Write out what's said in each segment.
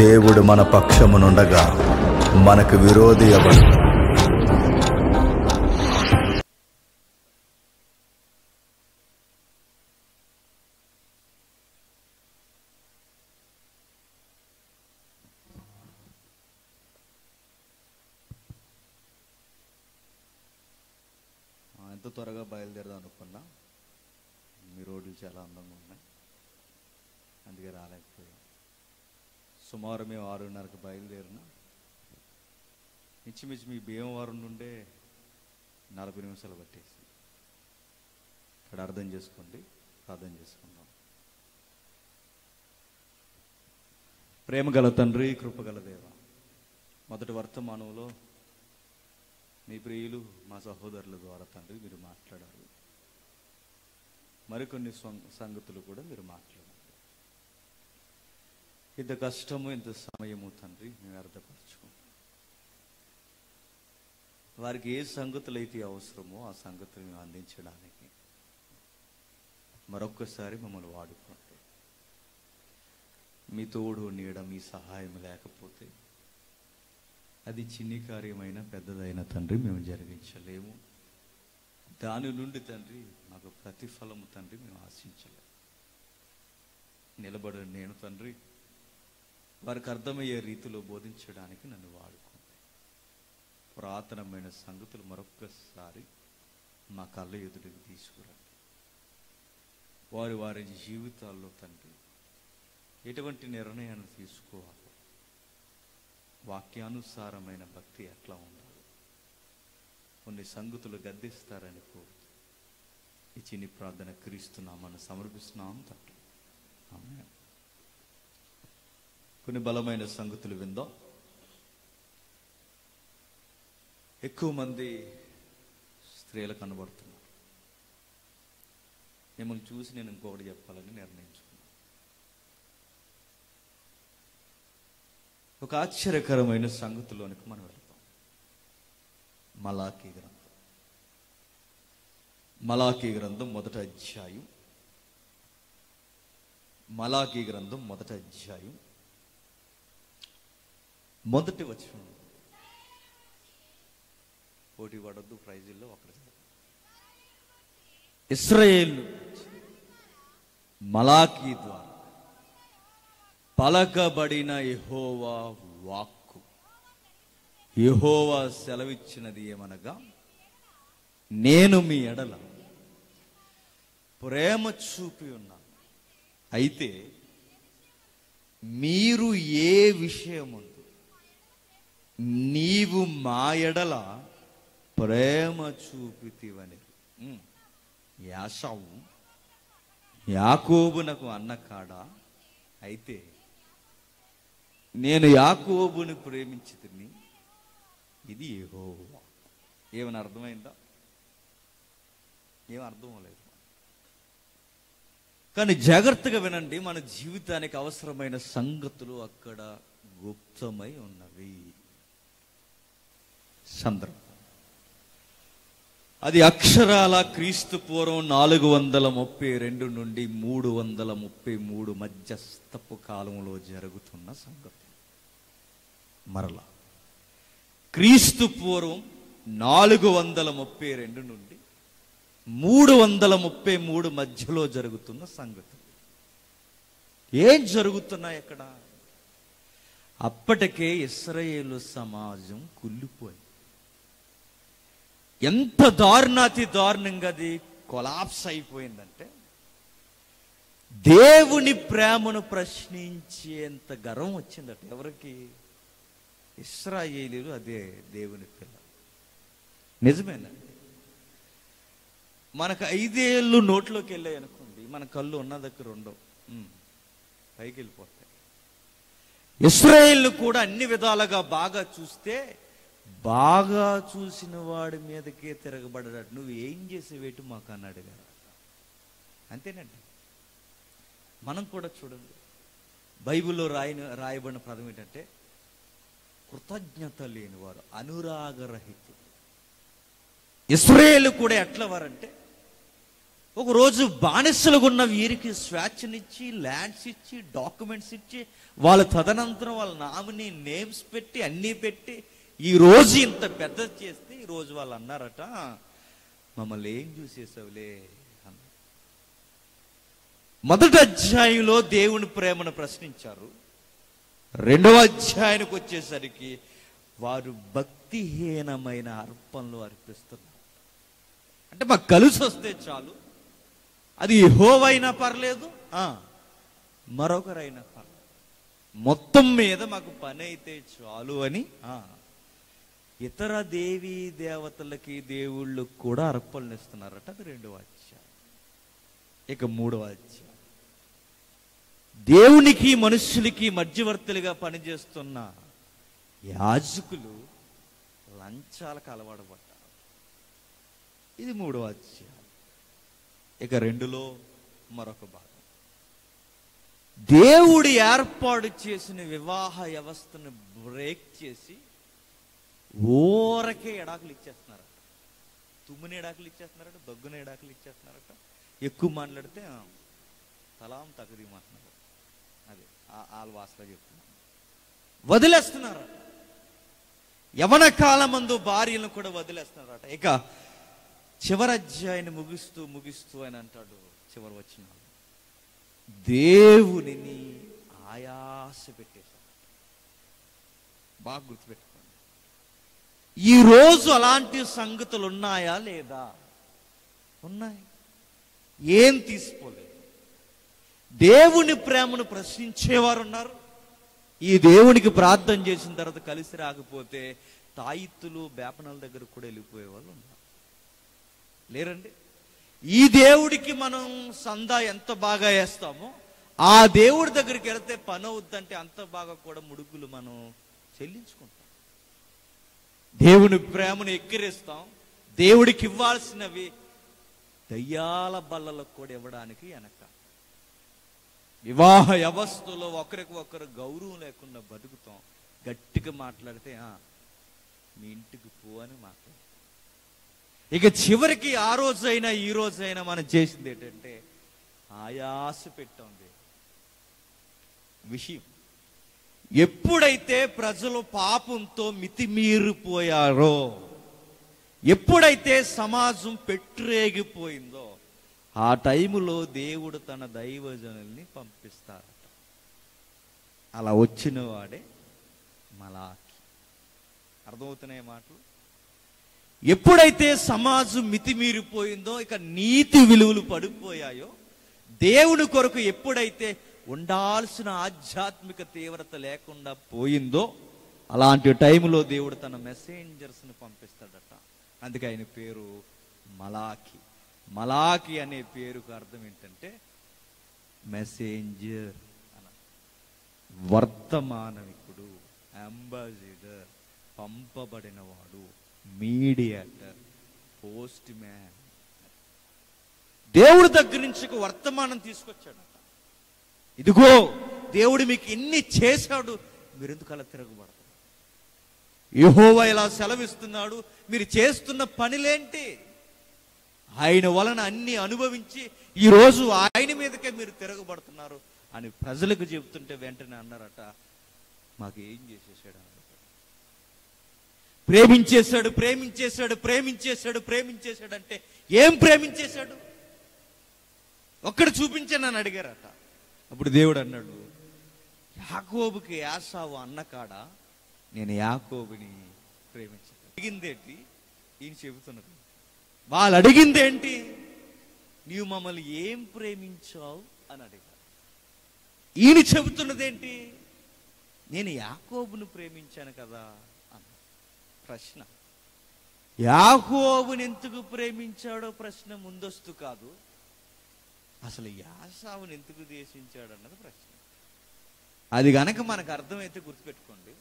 దేవుడు మన పక్షమునుండగా మనకు విరోధి ఎవడు? ఎంత త్వరగా బయలుదేరదాం అనుకున్నా, మీ రోడ్లు చాలా అందంగా ఉన్నాయి, అందుకే రాలేకపోయాం. సుమారు మేము 6:30కి బయలుదేరిన ఇంచుమించు మీ భీమవరం నుండే 40 నిమిషాలు పట్టేసి. ఇక్కడ అర్థం చేసుకోండి, ప్రార్థన చేసుకుందాం. ప్రేమగల తండ్రి, కృపగల దేవ, మొదటి వర్తమానంలో మీ ప్రియులు మా సహోదరుల ద్వారా తండ్రి మీరు మాట్లాడారు. మరికొన్ని సంగతులు కూడా మీరు మాట్లాడారు. ఇంత కష్టము, ఇంత సమయము తండ్రి మేము అర్థపరచుకుంటాం. వారికి ఏ సంగతులు అయితే అవసరమో ఆ సంగతులు మేము అందించడానికి మరొక్కసారి మమ్మల్ని వాడుకోండి. మీ తోడు నీడ, మీ సహాయం లేకపోతే అది చిన్ని కార్యమైన పెద్దదైన తండ్రి మేము జరిగించలేము. దాని నుండి తండ్రి మాకు ప్రతిఫలము తండ్రి మేము ఆశించలేము. నిలబడిన నేను తండ్రి వారికి అర్థమయ్యే రీతిలో బోధించడానికి నన్ను వాడుకోండి. పురాతనమైన సంగతులు మరొక్కసారి మా కళ్ళ ఎదుటికి తీసుకురండి. వారి వారి జీవితాల్లో తండ్రి ఎటువంటి నిర్ణయాన్ని తీసుకోవాలి, వాక్యానుసారమైన భక్తి ఎట్లా ఉండాలి, కొన్ని సంగతులు గద్దిస్తారని కోరుతూ ఈ చిన్ని ప్రార్థన క్రీస్తున్నామని సమర్పిస్తున్నాం తండ్రి. ఆమేన్. కొన్ని బలమైన సంగతులు విందాం. ఎక్కువ మంది స్త్రీలు కనబడుతున్నారు. మిమ్మల్ని చూసి నేను ఇంకొకటి చెప్పాలని నిర్ణయించుకున్నాను. ఒక ఆశ్చర్యకరమైన సంగతిలోనికి మనం వెళ్తాం. మలాకీ గ్రంథం. మలాకీ గ్రంథం మొదటి అధ్యాయం. మలాకీ గ్రంథం మొదటి అధ్యాయం మొదటి వచనం. పోటీ పడొద్దు, ప్రైజుల్లో ఒకటి. ఇశ్రాయేలు మలాకీ ద్వారా పలకబడిన యెహోవా వాక్కు. యెహోవా సెలవిచ్చినది ఏమనగా, నేను మీ ఎడల ప్రేమ చూపి ఉన్నాను, అయితే మీరు ఏ విషయముందు నీవు మా ఎడల ప్రేమ చూపితివని యాశావు యాకోబునకు అన్న కాడా, అయితే నేను యాకోబుని ప్రేమించితిని, ఇది యెహోవా. ఏమని అర్థమైందా? ఏం అర్థం లేదు. కానీ జాగ్రత్తగా వినండి, మన జీవితానికి అవసరమైన సంగతులు అక్కడ గుప్తమై ఉన్నవి. సందర్భం అది అక్షరాల క్రీస్తు పూర్వం 432 నుండి 333 మధ్యస్థపు కాలంలో జరుగుతున్న సంగతి. మరలా క్రీస్తు పూర్వం 432 నుండి 333 మధ్యలో జరుగుతున్న సంగతి. ఏం జరుగుతున్నాయి అక్కడ? అప్పటికే ఇశ్రాయేలు సమాజం కుళ్ళిపోయింది. ఎంత దారుణాతి దారుణంగా అది కొలాప్స్ అయిపోయిందంటే, దేవుని ప్రేమను ప్రశ్నించేంత గర్వం వచ్చిందట. ఎవరికి? ఇశ్రాయేలీలు, అదే దేవుని పిల్ల. నిజమేనండి. మనకు 5 ఏళ్ళు నోట్లోకి వెళ్ళాయి అనుకోండి, మన కళ్ళు ఉన్న దగ్గర ఉండవు, పైకి వెళ్ళిపోతాయి. ఇశ్రాయేలు కూడా అన్ని విధాలుగా బాగా చూస్తే, బాగా చూసిన వాడి మీదకే తిరగబడ్డాడు. నువ్వు ఏం చేసేవేటి మాకు అని అడిగారు. అంతేనండి. మనం కూడా చూడండి, బైబిల్లో రాయబడిన పదం ఏంటంటే, కృతజ్ఞత లేనివారు, అనురాగరహితులు. ఇశ్రాయేలు కూడా ఎట్లా వారంటే ఒకరోజు బానిసలుగా ఉన్న వీరికి స్వేచ్ఛనిచ్చి, ల్యాండ్స్ ఇచ్చి, డాక్యుమెంట్స్ ఇచ్చి, వాళ్ళ తదనంతరం వాళ్ళ నామినీ నేమ్స్ పెట్టి, అన్నీ పెట్టి, ఈ రోజు ఇంత పెద్ద చేస్తే ఈ రోజు వాళ్ళు అన్నారట, మమ్మల్ని ఏం చూసేసావులే అన్న. మొదటి అధ్యాయంలో దేవుని ప్రేమను ప్రశ్నించారు. రెండవ అధ్యాయానికి వచ్చేసరికి వారు భక్తిహీనమైన అర్పణలు అర్పిస్తున్నారు. అంటే మాకు కలిసి వస్తే చాలు, అది యెహోవైనా పర్లేదు, మరొకరైనా పర్లేదు, మొత్తం మీద మాకు పని అయితే చాలు అని ఇతర దేవీ దేవతలకి దేవుళ్ళు కూడా అర్పణలు ఇస్తున్నారట. అది రెండవ అధ్యాయం. ఇక మూడవ అధ్యాయం, దేవునికి మనుషులకి మధ్యవర్తులుగా పనిచేస్తున్న యాజకులు లంచాలకు అలవాటు పడ్డారు. ఇది మూడవ అధ్యాయం. ఇక రెండులో మరొక భాగం, దేవుడు ఏర్పాటు చేసిన వివాహ వ్యవస్థను బ్రేక్ చేసి ఊరకే ఎడాకులు ఇచ్చేస్తున్నారట. తుమ్ముని ఎడాకులు ఇచ్చేస్తున్నారట, దగ్గున ఎడాకులు ఇచ్చేస్తున్నారట. ఎక్కువ మాట్లాడితే తలాం తగదీమంటున్నారు. అదే వాళ్ళ వాసలో చెప్తున్నారు. వదిలేస్తున్నారట. యవన కాలమందు భార్యలను కూడా వదిలేస్తున్నారట. ఇక చివరి అధ్యాయాన్ని ముగిస్తూ ముగిస్తూ అని అంటాడు, చివరి వచ్చిన దేవునిని ఆయాస పెట్టేశారు. బాగా గుర్తుపెట్టుకోండి, ఈరోజు అలాంటి సంగతులు ఉన్నాయా లేదా? ఉన్నాయి. ఏం తీసుకోలేదు. దేవుని ప్రేమను ప్రశ్నించేవారు ఉన్నారు. ఈ దేవునికి ప్రార్థన చేసిన తర్వాత కలిసి రాకపోతే తాయిత్తులు బేపనాల దగ్గర కూడా వెళ్ళిపోయే వాళ్ళు ఉన్నారు. లేరండి? ఈ దేవుడికి మనం సందా ఎంత బాగా వేస్తామో ఆ దేవుడి దగ్గరికి వెళితే పని అవుద్దంటే అంత బాగా కూడా ముడుగులు మనం చెల్లించుకుంటాం. దేవుని ప్రేమను ఎక్కిరిస్తాం. దేవుడికి ఇవ్వాల్సినవి దయ్యాల బల్లలకు కూడా ఇవ్వడానికి వెనక. వివాహ వ్యవస్థలో ఒకరికి ఒకరు గౌరవం లేకుండా బతుకుతాం. గట్టిగా మాట్లాడితే మీ ఇంటికి పో అని మాట్లాడు. ఇక చివరికి ఆ రోజైనా ఈ రోజైనా మనం చేసింది ఏంటంటే ఆయాస పెట్టాం. విషయం ఎప్పుడైతే ప్రజలు పాపంతో మితిమీరిపోయారో, ఎప్పుడైతే సమాజం పెట్టరేగిపోయిందో ఆ టైములో దేవుడు తన దైవజనుల్ని పంపిస్తారట. అలా వచ్చిన వాడే మలాకి. అర్థమవుతున్నాయి మాటలు? ఎప్పుడైతే సమాజం మితిమీరిపోయిందో, ఇక నీతి విలువలు పడిపోయాయో, దేవుని కొరకు ఎప్పుడైతే ఉండాల్సిన ఆధ్యాత్మిక తీవ్రత లేకుండా పోయిందో, అలాంటి టైంలో దేవుడు తన మెసెంజర్స్ని పంపిస్తాడట. అందుకే ఆయన పేరు మలాకి. మలాకి అనే పేరుకు అర్థం ఏంటంటే మెసెంజర్ అన, వర్తమానమికుడు, అంబాసిడర్, పంపబడినవాడు, మీడియేటర్, పోస్ట్ మ్యాన్. దేవుడి దగ్గర నుంచి ఒక వర్తమానం తీసుకొచ్చాడట. ఇదిగో దేవుడు మీకు ఎన్ని చేశాడు, మీరు ఎందుకు అలా తిరగబడతారు? యెహోవా ఇలా సెలవిస్తున్నాడు, మీరు చేస్తున్న పనులేంటి? ఆయన వలన అన్ని అనుభవించి ఈరోజు ఆయన మీదకే మీరు తిరగబడుతున్నారు అని ప్రజలకు చెబుతుంటే వెంటనే అన్నారట, మాకు ఏం చేసేసాడు? ప్రేమించేశాడు, ప్రేమించేశాడు, ప్రేమించేశాడు, ప్రేమించేశాడు అంటే ఏం ప్రేమించేశాడు? ఒక్కడు చూపించని అని అడిగారట. అప్పుడు దేవుడు అన్నాడు, యాకోబుకి యాసావు అన్నకాడ నేను యాకోబుని ప్రేమించాను. అడిగిందేంటి? ఈయన చెబుతున్నది. వాళ్ళు అడిగిందేంటి? నీవు మమ్మల్ని ఏం ప్రేమించావు అని అడిగారు. ఈయన చెబుతున్నదేంటి? నేను యాకోబును ప్రేమించాను కదా అన్న. ప్రశ్న, యాకోబుని ఎందుకు ప్రేమించాడో ప్రశ్న ముందస్తు కాదు, అసలు యాసావుని ఎందుకు ద్వేషించాడు అన్నది ప్రశ్న. అది గనక మనకు అర్థమైతే గుర్తుపెట్టుకోండి,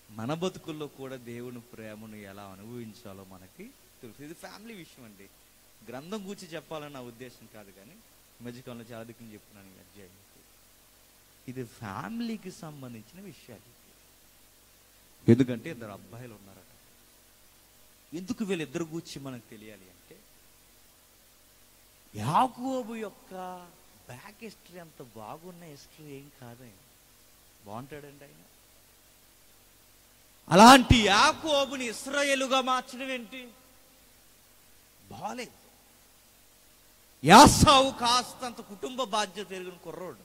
మన బతుకుల్లో కూడా దేవుని ప్రేమను ఎలా అనుభవించాలో మనకి తెలుసు. ఇది ఫ్యామిలీ విషయం అండి. గ్రంథం కూర్చి చెప్పాలని నా ఉద్దేశం కాదు, కానీ మధ్యకాలంలో చాలా దిక్కుని చెప్తున్నాను ఈ అధ్యాయం. ఇది ఫ్యామిలీకి సంబంధించిన విషయాలు. ఎందుకంటే ఇద్దరు అబ్బాయిలు ఉన్నారట. ఎందుకు వీళ్ళిద్దరు కూర్చి మనకు తెలియాలి అంటే, యాకోబు యొక్క బ్యాక్ హిస్టరీ అంత బాగున్న హిస్టరీ ఏం కాదండి. బాగుంటాడండి ఆయన. అలాంటి యాకోబుని ఇశ్రాయేలుగా మార్చడం ఏంటి? బాలేదు. యాసావు కాస్తంత కుటుంబ బాధ్యత ఎరిగిన కుర్రోడు.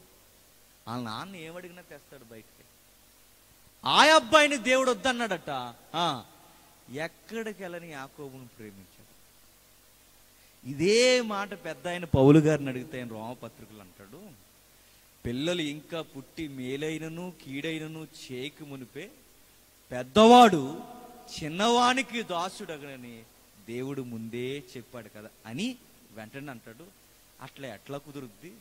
వాళ్ళ నాన్న ఏమడిగినా తెస్తాడు బయటికి. ఆ అబ్బాయిని దేవుడు వద్దన్నాడట. ఎక్కడికి వెళ్ళని యాకోబుని ప్రేమించాడు. ఇదే మాట పెద్ద ఆయన పౌలు గారిని అడిగితే ఆయన రోమపత్రికలు అంటాడు, పిల్లలు ఇంకా పుట్టి మేలైనను కీడైనను చేయకు మునిపే పెద్దవాడు చిన్నవానికి దాసుడగనని దేవుడు ముందే చెప్పాడు కదా అని వెంటనే అంటాడు. అట్లా ఎట్లా కుదురుద్ది?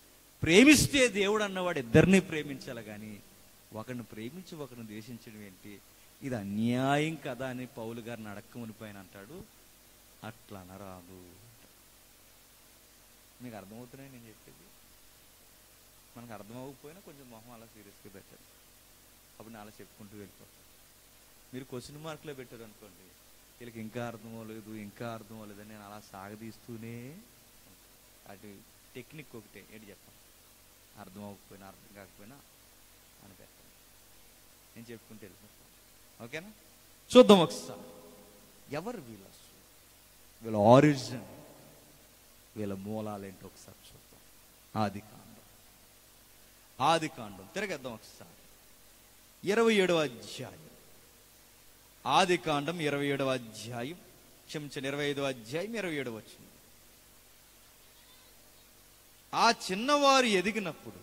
ప్రేమిస్తే దేవుడు అన్నవాడు ఇద్దరిని ప్రేమించాలి కానీ ఒకరిని ప్రేమించి ఒకరిని ద్వేషించడం ఏంటి? ఇది అన్యాయం కదా అని పౌలు గారిని అడక్కమునిపోయిన అంటాడు. అట్లా అనరాదు. మీకు అర్థమవుతున్నాయి నేను చెప్పేది? మనకు అర్థమవకపోయినా కొంచెం మొహం అలా సీరియస్గా పెట్టారు. అప్పుడు నేను అలా చెప్పుకుంటూ వెళ్ళిపోతాను. మీరు క్వశ్చన్ మార్కులో పెట్టారు అనుకోండి, వీళ్ళకి ఇంకా అర్థం అవ్వలేదు ఇంకా అర్థం అవ్వలేదని నేను అలా సాగదీస్తూనే అటు టెక్నిక్ ఒకటే ఏంటి చెప్పాను, అర్థం అవ్వకపోయినా అర్థం కాకపోయినా అని పెట్టాను. నేను చెప్పుకుంటూ వెళ్ళిపోతాను. ఓకేనా? చూద్దాం ఒకసారి ఎవరు వీళ్ళ ఆరిజిన్, వీళ్ళ మూలాలు ఏంటో ఒకసారి చూద్దాం. ఆదికాండం తిరగేద్దాం ఒకసారి. 27వ అధ్యాయం. ఆదికాండం 27వ అధ్యాయం, క్షమించండి 25వ అధ్యాయం 27వ వచనం. ఆ చిన్నవారు ఎదిగినప్పుడు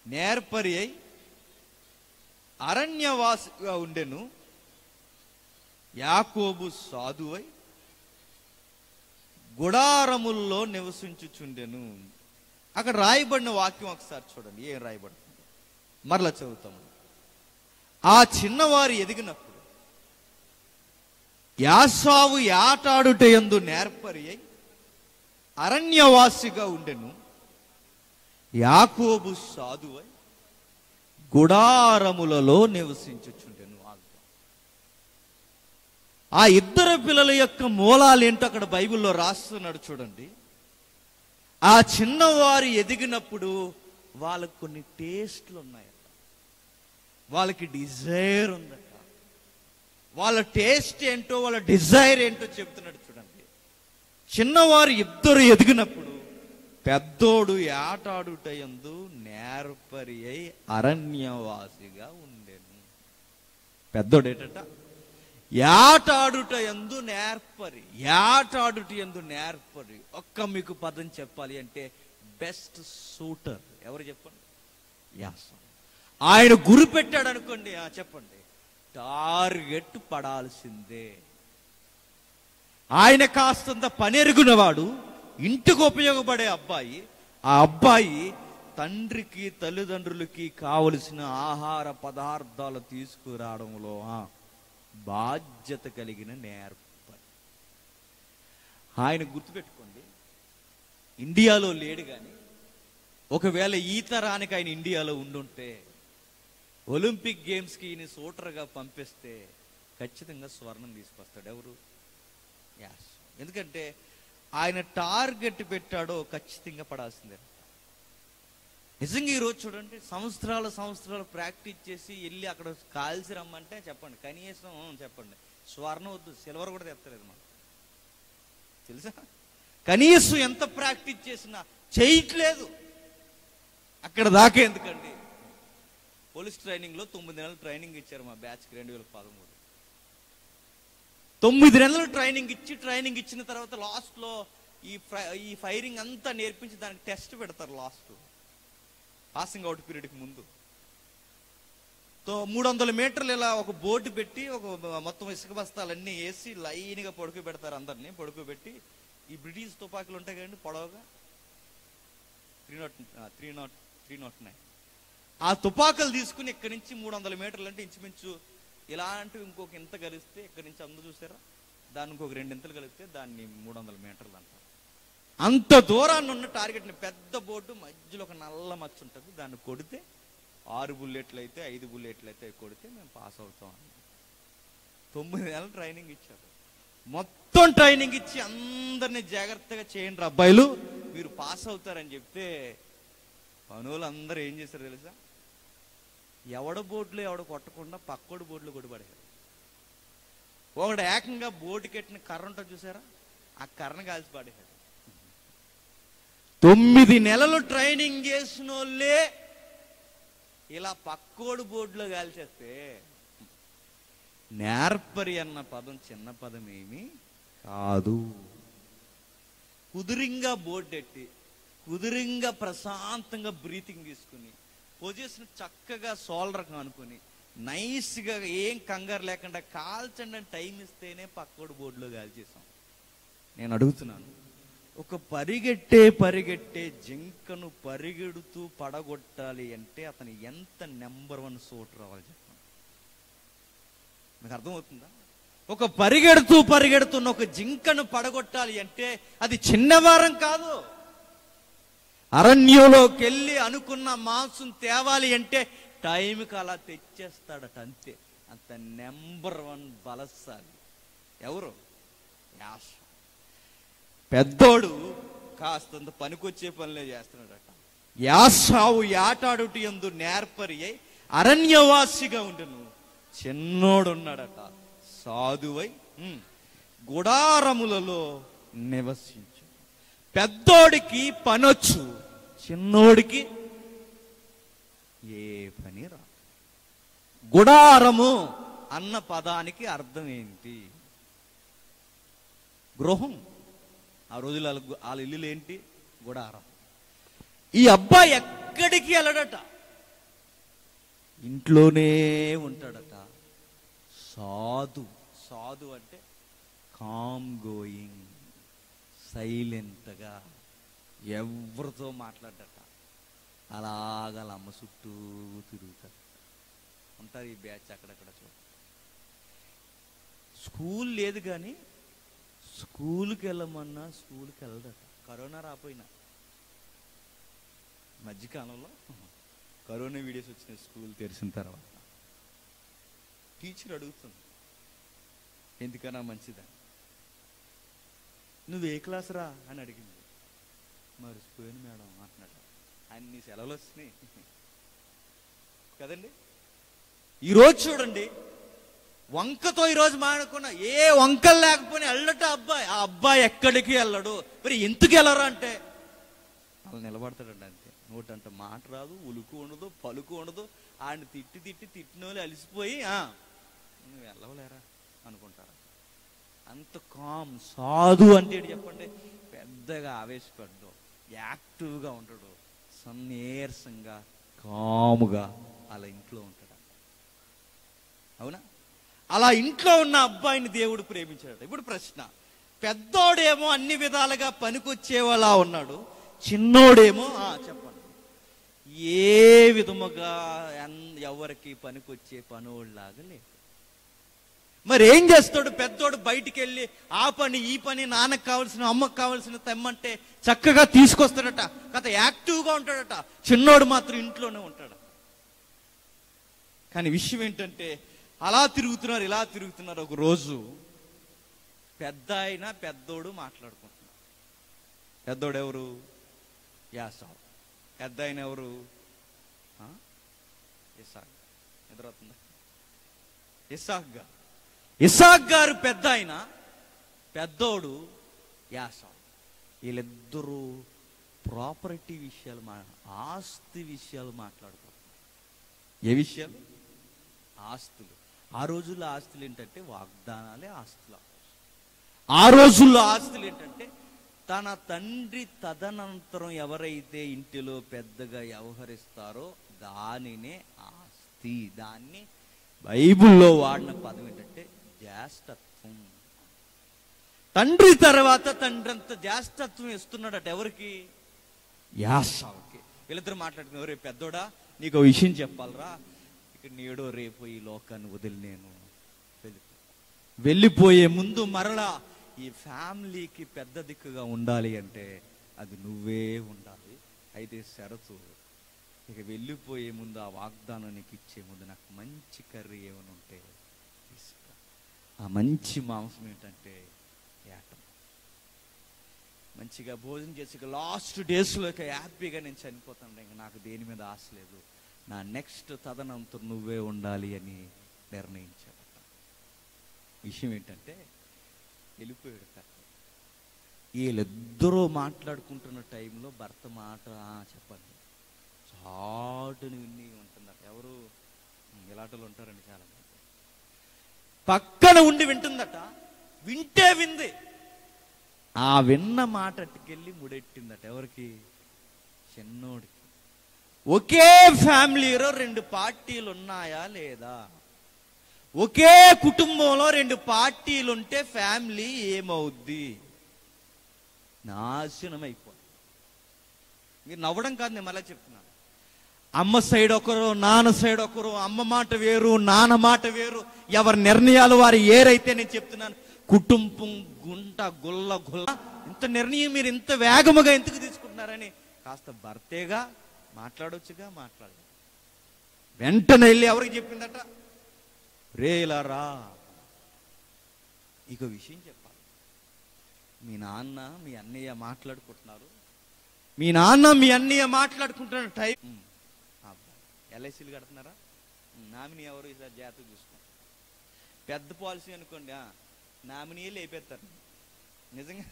నేర్పరి అయి అరణ్యవాసిగా ఉండెను. యాకోబు సాధువై గుడారముల్లో నివసించుచుండెను. అక్కడ రాయబడిన వాక్యం ఒకసారి చూడండి. ఏం రాయబడుతుంది? మరలా చదువుతాము. ఆ చిన్నవారు ఎదిగినప్పుడు యాసావు యాటాడుటయందు నేర్పరి అయి అరణ్యవాసిగా ఉండెను. యాకోబు సాధువై గుడారములలో నివసించుచుండెను. ఆ ఇద్దరు పిల్లల యొక్క మూలాలు ఏంటో అక్కడ బైబిల్లో రాస్తున్నాడు చూడండి. ఆ చిన్నవారు ఎదిగినప్పుడు వాళ్ళకు కొన్ని టేస్ట్లు ఉన్నాయట, వాళ్ళకి డిజైర్ ఉందట. వాళ్ళ టేస్ట్ ఏంటో వాళ్ళ డిజైర్ ఏంటో చెప్తున్నాడు చూడండి. చిన్నవారు ఇద్దరు ఎదిగినప్పుడు పెద్దోడు యాటాడుటయందు నేర్పరి అయి అరణ్యవాసిగా ఉండెను. పెద్దోడు ఏంటట? యాటాడుటయందు నేర్పరి. యాటాడుటయందు నేర్పరి. ఒక్క మీకు పదం చెప్పాలి అంటే బెస్ట్ సూటర్ ఎవరు చెప్పండి? యాసం. ఆయన గురి పెట్టాడు అనుకోండి, చెప్పండి, టార్గెట్ పడాల్సిందే. ఆయన కాస్తంత పనెరుగునవాడు, ఇంటికి ఉపయోగపడే అబ్బాయి. ఆ అబ్బాయి తండ్రికి తల్లిదండ్రులకి కావలసిన ఆహార పదార్థాలు తీసుకురావడంలో బాధ్యత కలిగిన నేర్పరి. ఆయన గుర్తుపెట్టుకోండి, ఇండియాలో లేడు కానీ ఒకవేళ ఈ తరానికి ఆయన ఇండియాలో ఉండుంటే ఒలింపిక్ గేమ్స్కి ఈయన షూటర్గా పంపిస్తే ఖచ్చితంగా స్వర్ణం తీసుకొస్తాడు. ఎవరు? యాస్. ఎందుకంటే ఆయన టార్గెట్ పెట్టాడో ఖచ్చితంగా పడాల్సిందే. నిజంగా ఈరోజు చూడండి, సంవత్సరాలు ప్రాక్టీస్ చేసి వెళ్ళి అక్కడ కాల్సి రమ్మంటే చెప్పండి, కనీసం చెప్పండి స్వర్ణం వద్దు, సిల్వర్ కూడా తెస్తలేదు మనం, తెలుసా? కనీసం ఎంత ప్రాక్టీస్ చేసినా చేయట్లేదు. అక్కడ దాకా ఎందుకండి? పోలీస్ ట్రైనింగ్లో 9 నెలలు ట్రైనింగ్ ఇచ్చారు మా బ్యాచ్కి 2013. 9 నెలలు ట్రైనింగ్ ఇచ్చిన తర్వాత లాస్ట్లో ఈ ఫైరింగ్ అంతా నేర్పించి దానికి టెస్ట్ పెడతారు. లాస్ట్ పాసింగ్ అవుట్ పీరియడ్కి ముందు 300 మీటర్లు ఇలా ఒక బోర్డు పెట్టి ఒక మొత్తం ఇసుక బస్తాలన్నీ వేసి లైన్గా పడుకోబెడతారు. అందరినీ పడుకోబెట్టి ఈ బ్రిటిష్ తుపాకులు ఉంటాయి కదండి పొడవుగా 309, ఆ తుపాకులు తీసుకుని ఇక్కడి నుంచి 300 మీటర్లు అంటే ఇంచుమించు ఇలాంటివి ఇంకొక ఇంత కలిస్తే ఇక్కడి నుంచి అందరూ చూసారా, దాన్ని ఇంకొక 2 ఇంతలు కలిపితే దాన్ని 300 మీటర్లు అంటారు. అంత దూరాన్ని ఉన్న టార్గెట్ని పెద్ద బోర్డు మధ్యలో ఒక నల్ల మచ్చ ఉంటుంది, దాన్ని కొడితే 6 బుల్లెట్లు అయితే 5 బుల్లెట్లు అయితే కొడితే మేము పాస్ అవుతాం అని 9 నెలలు ట్రైనింగ్ ఇచ్చారు. మొత్తం ట్రైనింగ్ ఇచ్చి అందరినీ జాగ్రత్తగా చేయండి అబ్బాయిలు, మీరు పాస్ అవుతారని చెప్తే పనులు అందరూ ఏం చేశారు తెలుసా? ఎవడ బోర్డులో ఎవడ కొట్టకుండా పక్కోడి బోర్డులో కొట్టుబడారు. ఒకడు ఏకంగా బోర్డు కట్టిన కర్ర ఉంటుంది చూసారా, ఆ కర్రను కాల్చి పడేశాడు. 9 నెలలు ట్రైనింగ్ చేసిన వాళ్ళే ఇలా పక్కోడు బోర్డులో కాల్చేస్తే, నేర్పరి అన్న పదం చిన్న పదం ఏమీ కాదు. కుదురింగా బోర్డు ఎట్టి, కుదురింగా ప్రశాంతంగా బ్రీతింగ్ తీసుకుని, పొజిషన్ చక్కగా షోల్డర్ అనుకుని, నైస్గా ఏం కంగారు లేకుండా కాల్చండి అని టైం ఇస్తేనే పక్కోడు బోర్డులో కాల్చేసాం. నేను అడుగుతున్నాను, ఒక పరిగెట్టే జింకను పరిగెడుతూ పడగొట్టాలి అంటే అతను ఎంత నెంబర్ 1 షూటర్ అవ్వాలి చెప్పండి. మీకు అర్థమవుతుందా? ఒక పరిగెడుతున్న ఒక జింకను పడగొట్టాలి అంటే అది చిన్నవారం కాదు. అరణ్యంలోకి వెళ్ళి అనుకున్న మాంసం తేవాలి అంటే టైంకి అలా తెచ్చేస్తాడట, అంతే. అంత నెంబర్ 1 బలశాలి ఎవరు? యాష. పెద్దోడు కాస్తంత పనికొచ్చే పనులే చేస్తున్నాడట. యాసావు యాటాడుటి యందు నేర్పరి అయి అరణ్యవాసిగా ఉండును. చిన్నోడు ఉన్నాడట, సాధువై గుడారములలో నివసించు. పెద్దోడికి పనొచ్చు, చిన్నోడికి ఏ పని రా. గుడారము అన్న పదానికి అర్థం ఏంటి? గృహం. ఆ రోజులు వాళ్ళ ఇల్లులు ఏంటి? గుడారం. ఈ అబ్బాయి ఎక్కడికి వెళ్ళడట, ఇంట్లోనే ఉంటాడట. సాధు అంటే కామ్ గోయింగ్, సైలెంట్గా, ఎవరితో మాట్లాడట. అలాగ అమ్మ చుట్టూ తిరుగుతాడు. ఉంటారు ఈ బ్యాచ్ అక్కడక్కడ చూడ. స్కూల్ లేదు కానీ స్కూల్కి వెళ్ళమన్నా స్కూల్కి వెళ్ళదట. కరోనా రాపోయినా మధ్యకాలంలో కరోనా వీడియోస్ వచ్చిన స్కూల్ తెరిచిన తర్వాత టీచర్ అడుగుతుంది, ఎందుకన్నా మంచిదా, నువ్వు ఏ క్లాస్ రా అని అడిగింది. మర్చిపోయాను మేడం అంటున్నాడు. అన్ని సెలవులు వచ్చినాయి కదండి. ఈరోజు చూడండి, వంకతో ఈరోజు మానుకున్న ఏ వంకలు లేకపోయినా వెళ్ళట అబ్బాయి. ఆ అబ్బాయి ఎక్కడికి వెళ్ళడు. మరి ఎందుకు వెళ్ళరు అంటే అలా నిలబడతాడండి, అంతే. నోటంట మాట రాదు, ఉలుకు ఉండదు, పలుకు ఉండదు. ఆయన తిట్టిన వాళ్ళు అలిసిపోయి నువ్వు వెళ్ళవలేరా అనుకుంటారు. అంత కామ్. సాధు అంటే చెప్పండి, పెద్దగా ఆవేశపడ్డు, యాక్టివ్గా ఉంటాడు, సన్నేరసంగా కాముగా అలా ఇంట్లో ఉంటాడు. అవునా? అలా ఇంట్లో ఉన్న అబ్బాయిని దేవుడు ప్రేమించాడు. ఇప్పుడు ప్రశ్న, పెద్దోడేమో అన్ని విధాలుగా పనికొచ్చేవాళ్ళ ఉన్నాడు, చిన్నోడేమో చెప్పండి ఏ విధముగా ఎవరికి పనికొచ్చే పనోళ్ళలాగా లేదు. మరి ఏం చేస్తాడు పెద్దోడు? బయటికి వెళ్ళి ఆ పని ఈ పని, నాన్నకు కావాల్సిన అమ్మకు కావాల్సిన తెమ్మంటే చక్కగా తీసుకొస్తాడట, కథ యాక్టివ్గా ఉంటాడట. చిన్నోడు మాత్రం ఇంట్లోనే ఉంటాడు. కానీ విషయం ఏంటంటే అలా తిరుగుతున్నారు, ఇలా తిరుగుతున్నారు. ఒక రోజు పెద్దోడు మాట్లాడుకుంటున్నారు. పెద్దోడు ఎవరు? యాసావు. పెద్ద ఆయన ఎవరు? ఇస్సాక్. ఎదురవుతుందా? ఇస్సాక్ గారు పెద్ద ఆయన, పెద్దోడు యాసావు. వీళ్ళిద్దరూ ప్రాపర్టీ విషయాలు, ఆస్తి విషయాలు మాట్లాడుకుంటున్నారు. ఏ విషయాలు? ఆస్తులు. ఆ రోజుల్లో ఆస్తులు ఏంటంటే వాగ్దానాలే ఆస్తులు. ఆ రోజుల్లో ఆస్తులు ఏంటంటే తన తండ్రి తదనంతరం ఎవరైతే ఇంటిలో పెద్దగా వ్యవహరిస్తారో దానినే ఆస్తి. దాన్ని బైబిల్లో వాడిన పదం ఏంటంటే జ్యేష్ఠత్వం. తండ్రి తర్వాత తండ్రి అంత జ్యేష్ఠత్వం ఇస్తున్నాడట. ఎవరికి? యాసావుకి. వీళ్ళిద్దరు మాట్లాడుకున్నారు, రేపు పెద్దోడా నీకు విషయం చెప్పాలరా, ఇక నేడో రేపు ఈ లోకాన్ని వదిలి నేను వెళ్ళిపోయే ముందు మరలా ఈ ఫ్యామిలీకి పెద్ద దిక్కుగా ఉండాలి అంటే అది నువ్వే ఉండాలి. అయితే షరతు, ఇక వెళ్ళిపోయే ముందు ఆ వాగ్దానం నీకు ఇచ్చే ముందు నాకు మంచి కర్రీ ఏమైనా ఉంటే తీసుకురా. ఆ మంచి మాంసం ఏంటంటే ఏటం. మంచిగా భోజనం చేసి లాస్ట్ డేస్లో హ్యాపీగా నేను చనిపోతాను, ఇంకా నాకు దేని మీద ఆశ లేదు, నా నెక్స్ట్ తదనంతరం నువ్వే ఉండాలి అని నిర్ణయించాడట. విషయం ఏంటంటే వెళ్ళిపోయాడు కథ. వీళ్ళిద్దరూ మాట్లాడుకుంటున్న టైంలో భర్త మాట చెప్పండి చాటుని విని ఉంటుందట. ఎవరు ఇలాటలు ఉంటారండి చాలా మంది. పక్కన ఉండి వింటుందట. వింటే వింది. ఆ విన్న మాట అట్టుకెళ్ళి ముడెట్టిందట. ఎవరికి? చిన్నోడికి. ఒకే ఫ్యామిలీలో 2 పార్టీలు ఉన్నాయా లేదా? ఒకే కుటుంబంలో 2 పార్టీలు ఉంటే ఫ్యామిలీ ఏమవుద్ది? నాశనం అయిపోయింది. మీరు నవ్వడం కాదు, నేను మళ్ళీ చెప్తున్నాను. అమ్మ సైడ్ ఒకరు, నాన్న సైడ్ ఒకరు, అమ్మ మాట వేరు, నాన్న మాట వేరు, ఎవరి నిర్ణయాలు వారు ఏరైతే నేను చెప్తున్నాను. కుటుంబం గుంట గుల్ల గుల్ల. ఇంత నిర్ణయం మీరు ఇంత వేగముగా ఎందుకు తీసుకుంటున్నారని కాస్త భర్తేగా మాట్లాడొచ్చుగా, మాట్లాడలేదు. వెంటనే వెళ్ళి ఎవరికి చెప్పిందట? రేలారా, ఇక విషయం చెప్పాలి. మీ నాన్న మీ అన్నయ్య మాట్లాడుకుంటున్నారు, మీ నాన్న మీ అన్నయ్య మాట్లాడుకుంటున్న టైం. ఎల్ఐసీలు కడుతున్నారా? నామినీ ఎవరు ఈసారి జాగ్రత్త చూసుకో. పెద్ద పాలసీ అనుకోండి, నామినీలు అయిపోతారు. నిజంగా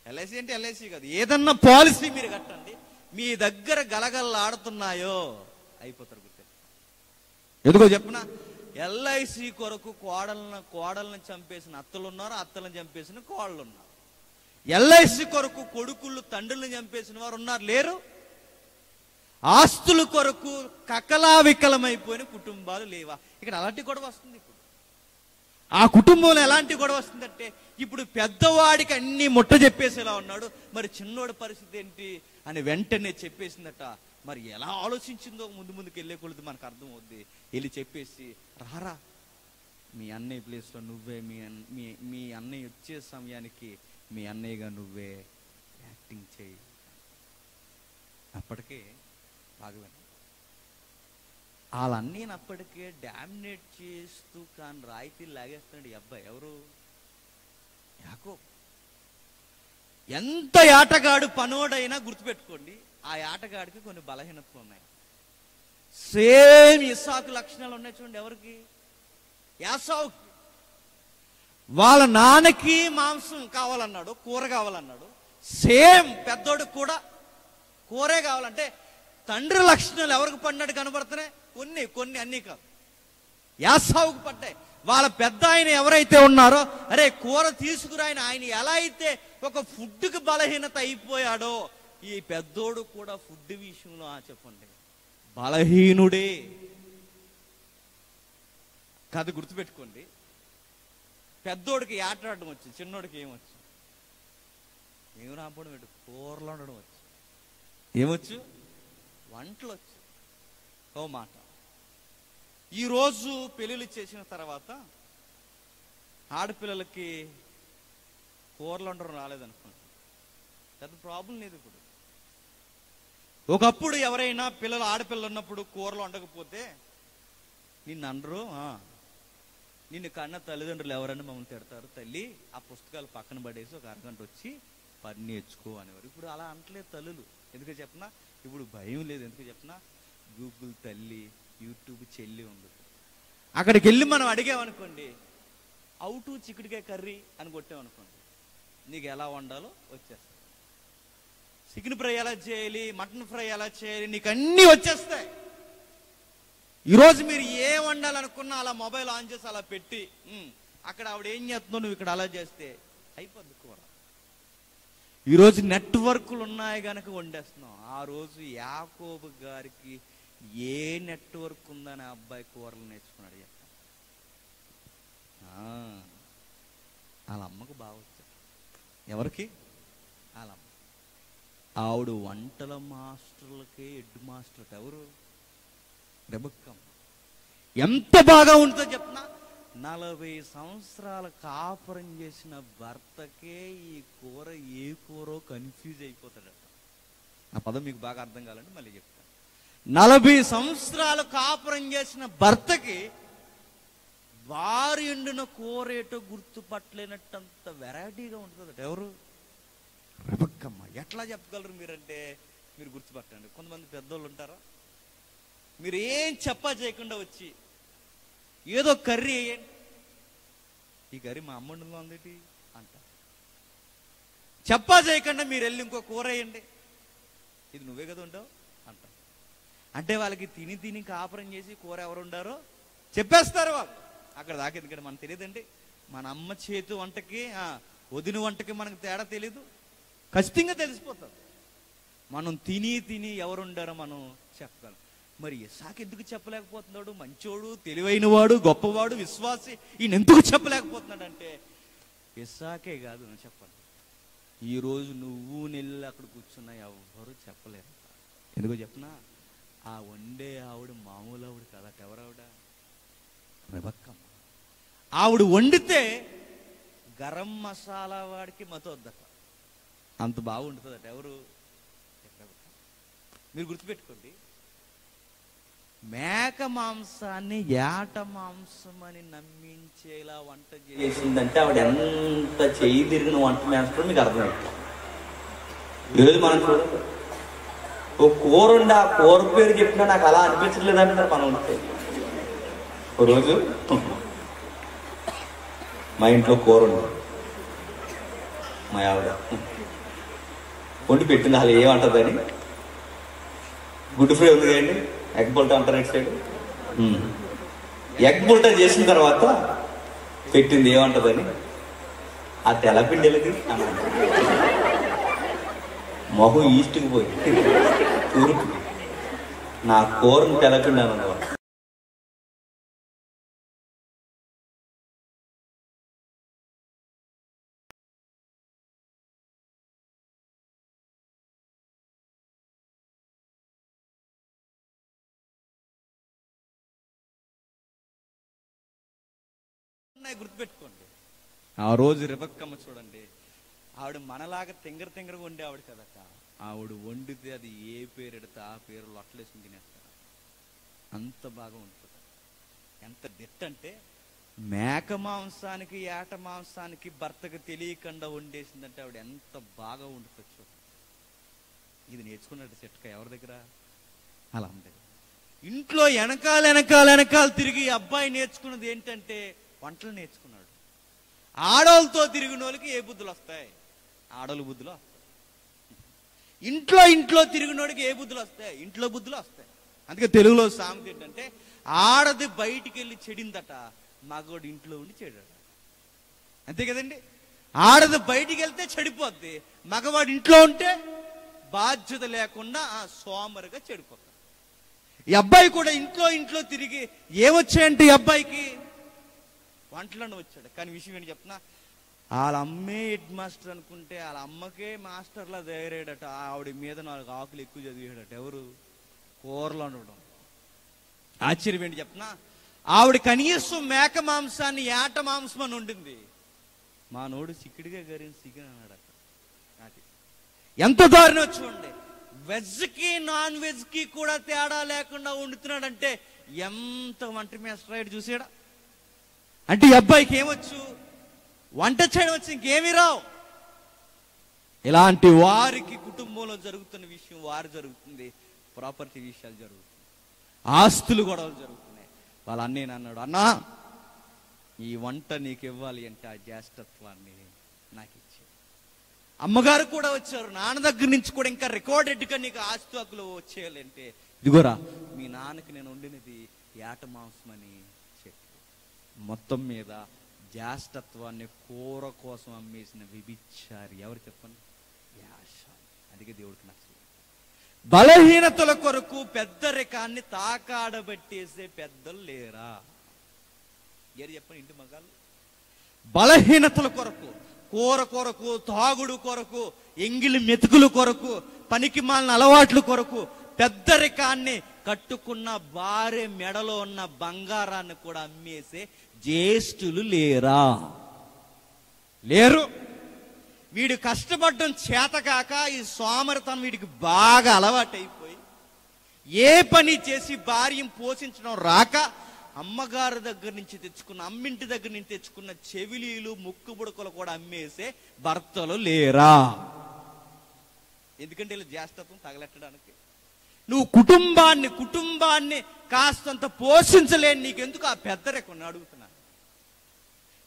ఎల్ఐసీ అంటే ఎల్ఐసీ కాదు, ఏదన్నా పాలసీ మీరు కట్టండి, మీ దగ్గర గలగలలాడుతున్నాయో అయిపోతారు. గుర్తు ఎందుకో చెప్పనా? ఎల్ఐసి కొరకు కోడలను చంపేసిన అత్తలు ఉన్నారు, అత్తలను చంపేసిన కోడలు ఉన్నారు. ఎల్ఐసి కొరకు కొడుకులు తండ్రులను చంపేసిన వారు ఉన్నారు, లేరు? ఆస్తుల కొరకు కకలావికలమైపోయిన కుటుంబాలు లేవా? ఇక్కడ అలాంటి గొడవ వస్తుంది. ఇప్పుడు ఆ కుటుంబంలో ఎలాంటి గొడవ వస్తుందంటే, ఇప్పుడు పెద్దవాడికి అన్ని ముట్ట చెప్పేసేలా ఉన్నాడు, మరి చిన్నోడి పరిస్థితి ఏంటి అని వెంటనే చెప్పేసిందట. మరి ఎలా ఆలోచించిందో ముందుకు వెళ్ళే కొలది మనకు అర్థం అవుద్ది. వెళ్ళి చెప్పేసి, రారా మీ అన్నయ్య ప్లేస్లో నువ్వే, మీ అన్నయ్య వచ్చే సమయానికి మీ అన్నయ్యగా నువ్వే యాక్టింగ్ చేయి. అప్పటికే బాగా వాళ్ళ అన్నయ్యని అప్పటికే డామినేట్ చేస్తూ కానీ రాయితీలు లాగేస్తున్నాడు ఈ అబ్బాయి. ఎవరు? యాకోబు. ఎంత ఆటగాడు పనోడైనా గుర్తుపెట్టుకోండి, ఆ ఆటగాడికి కొన్ని బలహీనతలు ఉన్నాయి. సేమ్ ఇస్సాకు లక్షణాలు ఉన్నాయి చూడండి. ఎవరికి? యాసావుకి. వాళ్ళ నాన్నకి మాంసం కావాలన్నాడు, కూర కావాలన్నాడు. సేమ్ పెద్దోడికి కూడా కూరే కావాలంటే తండ్రి లక్షణాలు ఎవరికి పడినట్టు కనబడుతున్నాయి? కొన్ని అన్నీ కాదు, యాసావుకు పడ్డాయి. వాళ్ళ పెద్ద ఆయన ఎవరైతే ఉన్నారో, అరే కూర తీసుకురా ఆయన ఎలా అయితే ఒక ఫుడ్కి బలహీనత అయిపోయాడో, ఈ పెద్దోడు కూడా ఫుడ్ విషయంలో చెప్పండి బలహీనుడే. కథ గుర్తుపెట్టుకోండి. పెద్దోడికి ఆటలాడడం వచ్చు, చిన్నోడికి ఏమొచ్చు? ఏం రాబోవడం ఏంటి? కూరలు వండడం వచ్చు. ఏమొచ్చు? వంటలు వచ్చు. ఓ మాట, ఈరోజు పెళ్ళిళ్ళు చేసిన తర్వాత ఆడపిల్లలకి కూరలు వండడం రాలేదనుకోండి, పెద్ద ప్రాబ్లం లేదు. ఇప్పుడు ఒకప్పుడు ఎవరైనా ఆడపిల్లలు ఉన్నప్పుడు కూరలు వండకపోతే నిన్ను అనరు, నిన్ను కన్న తల్లిదండ్రులు ఎవరైనా మమ్మల్ని తిడతారు, తల్లి ఆ పుస్తకాలు పక్కన పడేసి ఒక అరగంట వచ్చి పని నేర్చుకో అనేవారు. ఇప్పుడు అలా అంటలేదు తల్లులు. ఎందుకు చెప్పనా? ఇప్పుడు భయం లేదు. ఎందుకు చెప్పనా? గూగుల్ తల్లి, యూట్యూబ్ చెల్లి ఉంది. అక్కడికి వెళ్ళి మనం అడిగామనుకోండి, అవుటు చిక్కుడుకాయ కర్రీ అని కొట్టామనుకోండి, నీకు ఎలా వండాలో వచ్చేస్తాయి. చికెన్ ఫ్రై ఎలా చేయాలి, మటన్ ఫ్రై ఎలా చేయాలి, నీకు అన్నీ వచ్చేస్తాయి. ఈరోజు మీరు ఏ వండాలనుకున్నా అలా మొబైల్ ఆన్ చేసి అలా పెట్టి, అక్కడ ఆవిడ ఏం చేస్తుందో నువ్వు ఇక్కడ అలా చేస్తే అయిపోద్ది కూర. ఈరోజు నెట్వర్క్లు ఉన్నాయి కనుక వండేస్తున్నాం. ఆ రోజు యాకోబు గారికి ఏ నెట్వర్క్ ఉందని అబ్బాయి కూరలు నేర్చుకున్నాడు. వాళ్ళ అమ్మకు బాగా వచ్చాడు. ఎవరికి? వాళ్ళ అమ్మ. ఆవిడ వంటల మాస్టర్లకే హెడ్ మాస్టర్. ఎవరు? రెబెక్కా. ఎంత బాగా ఉంటుందో చెప్పనా? 40 సంవత్సరాల కాపురం చేసిన భర్తకే ఈ కూర ఏ కూరో కన్ఫ్యూజ్ అయిపోతాడట. ఆ పదం మీకు బాగా అర్థం కావాలంటే మళ్ళీ చెప్తాను. 40 సంవత్సరాలు కాపురం చేసిన భర్తకి బారు ఎండిన కూర ఏటో గుర్తుపట్టలేనట్టంత వెరైటీగా ఉంటుంది. ఎవరు? రెబెక్కమ్మ. ఎట్లా చెప్పగలరు మీరంటే మీరు గుర్తుపట్టండి. కొంతమంది పెద్దోళ్ళు ఉంటారా, మీరు ఏం చెప్పా చేయకుండా వచ్చి ఏదో కర్రీ వేయండి, ఈ కర్రీ మా అమ్మ వండిందో ఉందేటి అంట. చెప్పా చేయకుండా మీరు వెళ్ళి ఇంకో కూర వేయండి, ఇది నువ్వే కదా ఉండవు అంట. అంటే వాళ్ళకి తిని తిని కాపురం చేసి కూర ఎవరు ఉండారో చెప్పేస్తారు వాళ్ళు. అక్కడ దాకా ఎందుకంటే మనకు తెలియదండి. మన అమ్మ చేతి వంటకి వదిన వంటకి మనకు తేడా తెలీదు, ఖచ్చితంగా తెలిసిపోతుంది. మనం తిని తిని ఎవరుండారో మనం చెప్పగలం. మరి ఇస్సాకు ఎందుకు చెప్పలేకపోతున్నాడు? మంచోడు, తెలివైనవాడు, గొప్పవాడు, విశ్వాసి, ఈయన ఎందుకు చెప్పలేకపోతున్నాడు అంటే ఇస్సాకే కాదు నేను చెప్పాలి. ఈరోజు నువ్వు నెల్లి అక్కడ కూర్చున్నా ఎవరు చెప్పలేరు. ఎందుకో చెప్పనా? ఆ వండే ఆవిడ మామూలు ఆవిడ కదా. ఎవరావిడ? రెబెక్కమ్మ. ఆవిడ వండితే గరం మసాలా వాడికి మతొద్దట, అంత బాగుంటుందట. ఎవరు? మీరు గుర్తుపెట్టుకోండి, మేక మాంసాన్ని ఏట మాంసం అని నమ్మించేలా వంట చేసిందంటే ఆవిడ ఎంత చేయి తిరిగిన వంట మేస్తారో మీకు అర్థమైంది. ఈరోజు మనం చూడండి, ఓ కూర ఉండి ఆ కూర పేరు చెప్పినా నాకు అలా అనిపించట్లేదంటే మనం ఉంటే. ఓ రోజు మా ఇంట్లో కూర ఉంది, మా ఆవిడ వండి పెట్టింది. అసలు ఏమంటుందని, గుడ్ ఫ్రై ఉంది కదండి, ఎగ్ బుల్టా అంటారు ఇటు సైడ్. ఎగ్ బుల్టా చేసిన తర్వాత పెట్టింది. ఏమంటుందని, ఆ తెల్లపిండి వెళ్ళింది అన్న. మొహం ఈస్ట్కి పోయి తూర్పు, నా కూరను తెల్లపిండి అన్నమాట. గుర్తుపెట్టుకోండి, ఆ రోజు రెబెక్కమ్మ చూడండి, ఆవిడ మనలాగా తింగరగా వండే ఆవిడ కదట. ఆవిడ వండితే అది ఏ పేరు ఎడితే ఆ పేరు లొట్టలేసుకుని తినేస్తారు, అంత బాగా ఉంటుంది. ఎంత దిట్టంటే మేక మాంసానికి ఏట మాంసానికి భర్తకు తెలియకుండా వండేసిందంటే ఆవిడ ఎంత బాగా వండుతుంది చూడండి. ఇది నేర్చుకున్నట్టు చెట్క ఎవరి దగ్గర? అలా దగ్గర. ఇంట్లో వెనకాల తిరిగి అబ్బాయి నేర్చుకున్నది ఏంటంటే వంటలు నేర్చుకున్నాడు. ఆడోళ్ళతో తిరిగిన వాళ్ళకి ఏ బుద్ధులు వస్తాయి? ఆడోళ్ళ బుద్ధులు వస్తాయి. ఇంట్లో తిరిగినోడికి ఏ బుద్ధులు వస్తాయి? ఇంట్లో బుద్ధులు వస్తాయి. అందుకే తెలుగులో సామెత ఏంటంటే, ఆడది బయటికి వెళ్ళి చెడిందట, మగోడు ఇంట్లో ఉండి చెడాడు. అంతే కదండి. ఆడది బయటికి వెళ్తే చెడిపోద్ది, మగవాడు ఇంట్లో ఉంటే బాధ్యత లేకుండా సోమరుగా చెడిపోతాడు. ఈ అబ్బాయి కూడా ఇంట్లో తిరిగి ఏమొచ్చాయంటే ఈ అబ్బాయికి వంటలను వచ్చాడు. కానీ విషయం ఏంటి చెప్తున్నా, వాళ్ళ అమ్మే హెడ్ మాస్టర్ అనుకుంటే వాళ్ళ అమ్మకే మాస్టర్లా తయారయ్యాడట. ఆవిడ మీద 4 ఆకులు ఎక్కువ చదివాడట. ఎవరు? కూరలు వండడం. ఆశ్చర్యం ఏంటి చెప్తున్నా, ఆవిడ కనీసం మేక మాంసాన్ని ఏట మాంసం అని వండింది, మా నోడు చిక్కుడిగా గరిని చికెన్ అన్నాడట. ఎంత దారుణం చూడండి. వెజ్కి నాన్ వెజ్కి కూడా తేడా లేకుండా వండుతున్నాడంటే ఎంత వంట మేస్టర్ చూసాడా? అంటే ఈ అబ్బాయికి ఏమొచ్చు? వంట చేయడం వచ్చి ఇంకేమీ రావు. ఇలాంటి వారికి కుటుంబంలో జరుగుతున్న విషయం వారు జరుగుతుంది, ప్రాపర్టీ విషయాలు జరుగుతుంది, ఆస్తులు గొడవలు జరుగుతున్నాయి. వాళ్ళ అన్నయ్య అన్నాడు, అన్నా ఈ వంట నీకు ఇవ్వాలి అంటే ఆ జ్యేష్ఠత్వాన్ని నాకు ఇచ్చాడు. అమ్మగారు కూడా వచ్చారు, నాన్న దగ్గర నుంచి కూడా ఇంకా రికార్డెడ్గా నీకు ఆస్తు హక్కులు వచ్చేయాలంటే ఇదిగోరా మీ నాన్నకి నేను వండినది ఏట మాంసం అని చెప్పి మొత్తం మీద జ్యేష్ఠత్వాన్ని కూర కోసం అమ్మేసిన విభిచారి ఎవరు చెప్పండి? అందుకే దేవుడికి నచ్చలేదు. బలహీనతల కొరకు పెద్దరికాన్ని తాకాడబెట్టేసే పెద్దలు లేరా? ఏరు చెప్పండి ఇంటి మగాళ్ళు. బలహీనతల కొరకు, కూర కొరకు, తాగుడు కొరకు, ఎంగిలి మెతుకుల కొరకు, పనికి మాలిన అలవాట్ల కొరకు పెద్దరికాన్ని, కట్టుకున్న భార్య మెడలో ఉన్న బంగారాన్ని కూడా అమ్మేసే జ్యేష్ఠులు లేరా? లేరు. వీడు కష్టపడడం చేతకాక ఈ సోమరితనం వీడికి బాగా అలవాటైపోయి ఏ పని చేసి భార్యను పోషించడం రాక అమ్మగారి దగ్గర నుంచి తెచ్చుకున్న, అమ్మింటి దగ్గర నుంచి తెచ్చుకున్న చెవిలీలు ముక్కు బుడకలు కూడా అమ్మేసే భర్తలు లేరా? ఎందుకంటే ఇలా జ్యేష్ఠత్వం తగలెట్టడానికి. నువ్వు కుటుంబాన్ని కాస్తంత పోషించలేని నీకెందుకు ఆ పెద్దరికం అడుగుతున్నా.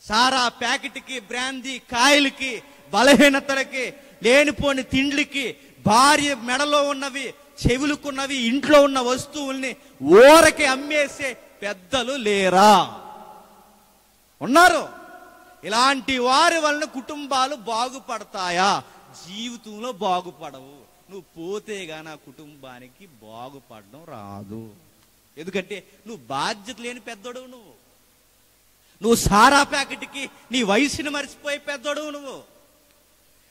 సారా ప్యాకెట్కి, బ్రాందీ కాయలకి, బలహీనతలకి, లేనిపోని తిండ్లకి, భార్య మెడలో ఉన్నవి, చెవులుకున్నవి, ఇంట్లో ఉన్న వస్తువుల్ని ఊరకి అమ్మేసే పెద్దలు లేరా? ఉన్నారు. ఇలాంటి వారి వలన కుటుంబాలు బాగుపడతాయా? జీవితంలో బాగుపడవు. నువ్వు పోతే గాని ఆ కుటుంబానికి బాగుపడడం రాదు. ఎందుకంటే నువ్వు బాధ్యత లేని పెద్దోడు. నువ్వు సారా ప్యాకెట్కి నీ వయసుని మర్చిపోయే పెద్దోడు.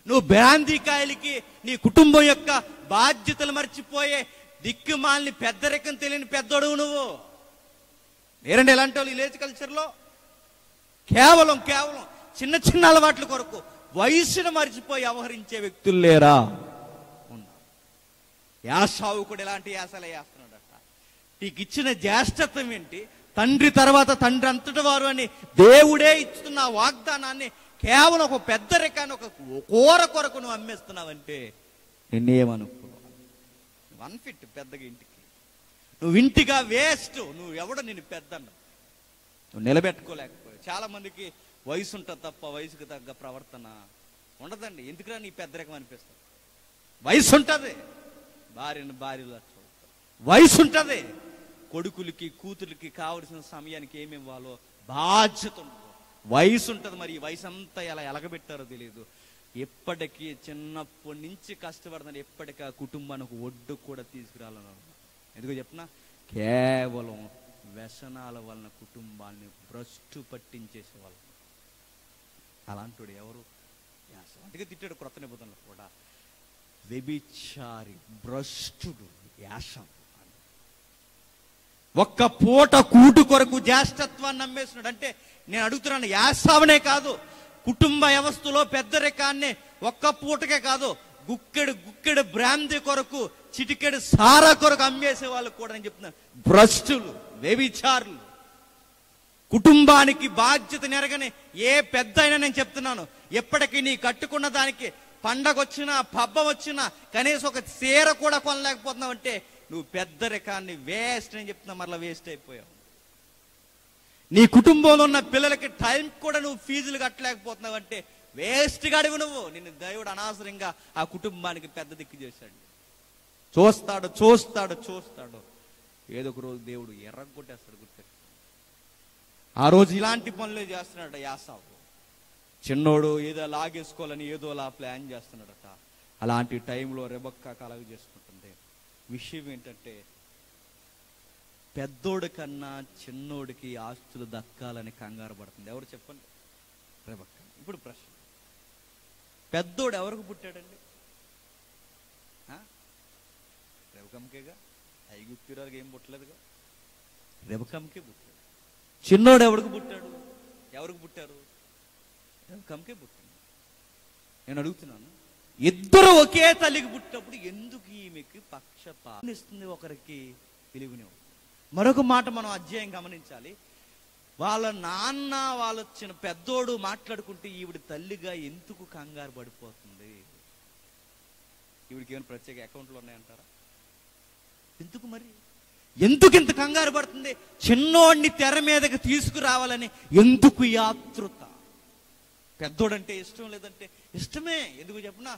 నువ్వు బ్రాందీ కాయలకి నీ కుటుంబం యొక్క బాధ్యతలు మర్చిపోయే దిక్కుమాలిని పెద్దరికం తెలియని పెద్దోడు నువ్వు. లేరండి ఎలాంటి వాళ్ళు విలేజ్ కల్చర్లో కేవలం చిన్న చిన్న అలవాట్ల కొరకు వయసును మర్చిపోయి వ్యవహరించే వ్యక్తులు లేరా? ఉన్నారు. యాసావు కూడా ఎలాంటి యాసలే వేస్తున్నాడట. నీకు ఇచ్చిన జ్యేష్ఠత్వం ఏంటి? తండ్రి తర్వాత తండ్రి అంతటి వారు అని దేవుడే ఇస్తున్న వాగ్దానాన్ని కేవలం ఒక పెద్దరికాన్ని, ఒక కూర కొరకు నువ్వు అమ్మేస్తున్నావంటే నిన్నేమనుకున్నావు? అన్ఫిట్ పెద్దగా ఇంటికి. నువ్వు ఇంటిగా వేస్ట్. నువ్వు ఎవడో నేను పెద్ద నువ్వు నిలబెట్టుకోలేకపోయావు. చాలా మందికి వయసు ఉంటుంది తప్ప వయసుకు తగ్గ ప్రవర్తన ఉండదండి. ఎందుకురా నీ పెద్దరికం అనిపిస్తుంది? వయసు ఉంటుంది, భార్యలో వయసు ఉంటుంది, కొడుకులకి కూతురికి కావలసిన సమయానికి ఏమి ఇవ్వాలో బాధ్యత ఉంటుంది, వయసు ఉంటుంది. మరి ఈ వయసు అంతా ఎలా ఎలగబెట్టారో తెలియదు. ఎప్పటికీ చిన్నప్పటి నుంచి కష్టపడుతున్నాడు. ఎప్పటికీ ఆ కుటుంబానికి ఒడ్డు కూడా తీసుకురాలను. ఎందుకో చెప్పిన కేవలం వ్యసనాల వలన కుటుంబాన్ని భ్రష్టు పట్టించేసేవాళ్ళు. అలాంటి ఎవరు? అందుకే తిట్టాడు క్రొత్త నిబంధనలు కూడా, వ్యభిచారి, భ్రష్టుడు, యాసం. ఒక్క పూట కూటు కొరకు జ్యేష్ఠత్వాన్ని నమ్మేస్తున్నాడు. అంటే నేను అడుగుతున్నాను, యాసావనే కాదు, కుటుంబ వ్యవస్థలో పెద్దరికాన్ని ఒక్క పూటకే కాదు, గుక్కెడు బ్రాందీ కొరకు, చిటికెడు సారా కొరకు అమ్మేసే వాళ్ళు కూడా నేను చెప్తున్నాను భ్రష్టులు, వ్యభిచారులు. కుటుంబానికి బాధ్యత నెరగని ఏ పెద్ద అయినా నేను చెప్తున్నాను, ఎప్పటికీ నీ కట్టుకున్న దానికి పండగ వచ్చినా పబ్బం వచ్చినా కనీసం ఒక చీర కూడా కొనలేకపోతున్నావు అంటే నువ్వు పెద్దరికాన్ని వేస్ట్ అని చెప్తున్నా. మరలా వేస్ట్ అయిపోయావు. నీ కుటుంబంలో ఉన్న పిల్లలకి టైం కూడా నువ్వు ఫీజులు కట్టలేకపోతున్నావు అంటే వేస్ట్ గాడివి నువ్వు. నిన్ను దేవుడు అనవసరంగా ఆ కుటుంబానికి పెద్ద దిక్కు చేశాడు. చూస్తాడు ఏదో ఒక రోజు దేవుడు ఎర్రగొట్టేస్తాడు. గుర్తు ఆ రోజు ఇలాంటి పనులే చేస్తున్నాడు యాసావు. చిన్నోడు ఏదో లాగేసుకోవాలని ఏదోలా ప్లాన్ చేస్తున్నాడట. అలాంటి టైంలో రెబెక్కా కలగ చేసుకుంటుంది. విషయం ఏంటంటే పెద్దోడి కన్నా చిన్నోడికి ఆస్తులు దక్కాలని కంగారు పడుతుంది. ఎవరు చెప్పండి? రెబెక్కా. ఇప్పుడు ప్రశ్న, పెద్దోడు ఎవరికి పుట్టాడండి? రెబెక్కమ్మకేగా. ఐగుప్తురాలకి ఏం పుట్టలేదుగా, రెబెక్కమ్మకే పుట్టాడు. చిన్నోడు ఎవరికి పుట్టాడు? ఎవరికి పుట్టారు? రెబెక్కమ్మకే పుట్టాడు. నేను అడుగుతున్నాను, ఇద్దరు ఒకే తల్లికి పుట్టినప్పుడు ఎందుకు ఈమెకి పక్షపాతం ఇస్తుంది? ఒకరికి తెలివిని. మరొక మాట మనం అధ్యాయం గమనించాలి. వాళ్ళ నాన్న వాళ్ళు వచ్చిన పెద్దోడు మాట్లాడుకుంటే ఈవిడ తల్లిగా ఎందుకు కంగారు పడిపోతుంది? ఈవిడికి ఏమైనా ప్రత్యేక అకౌంట్లు ఉన్నాయంటారా? ఎందుకు మరి? ఎందుకు ఇంత కంగారు పడుతుంది? చిన్నోడిని తెర మీదకి తీసుకురావాలని ఎందుకు ఈ ఆతృత? పెద్దోడంటే ఇష్టం లేదంటే ఇష్టమే. ఎందుకు చెప్పినా,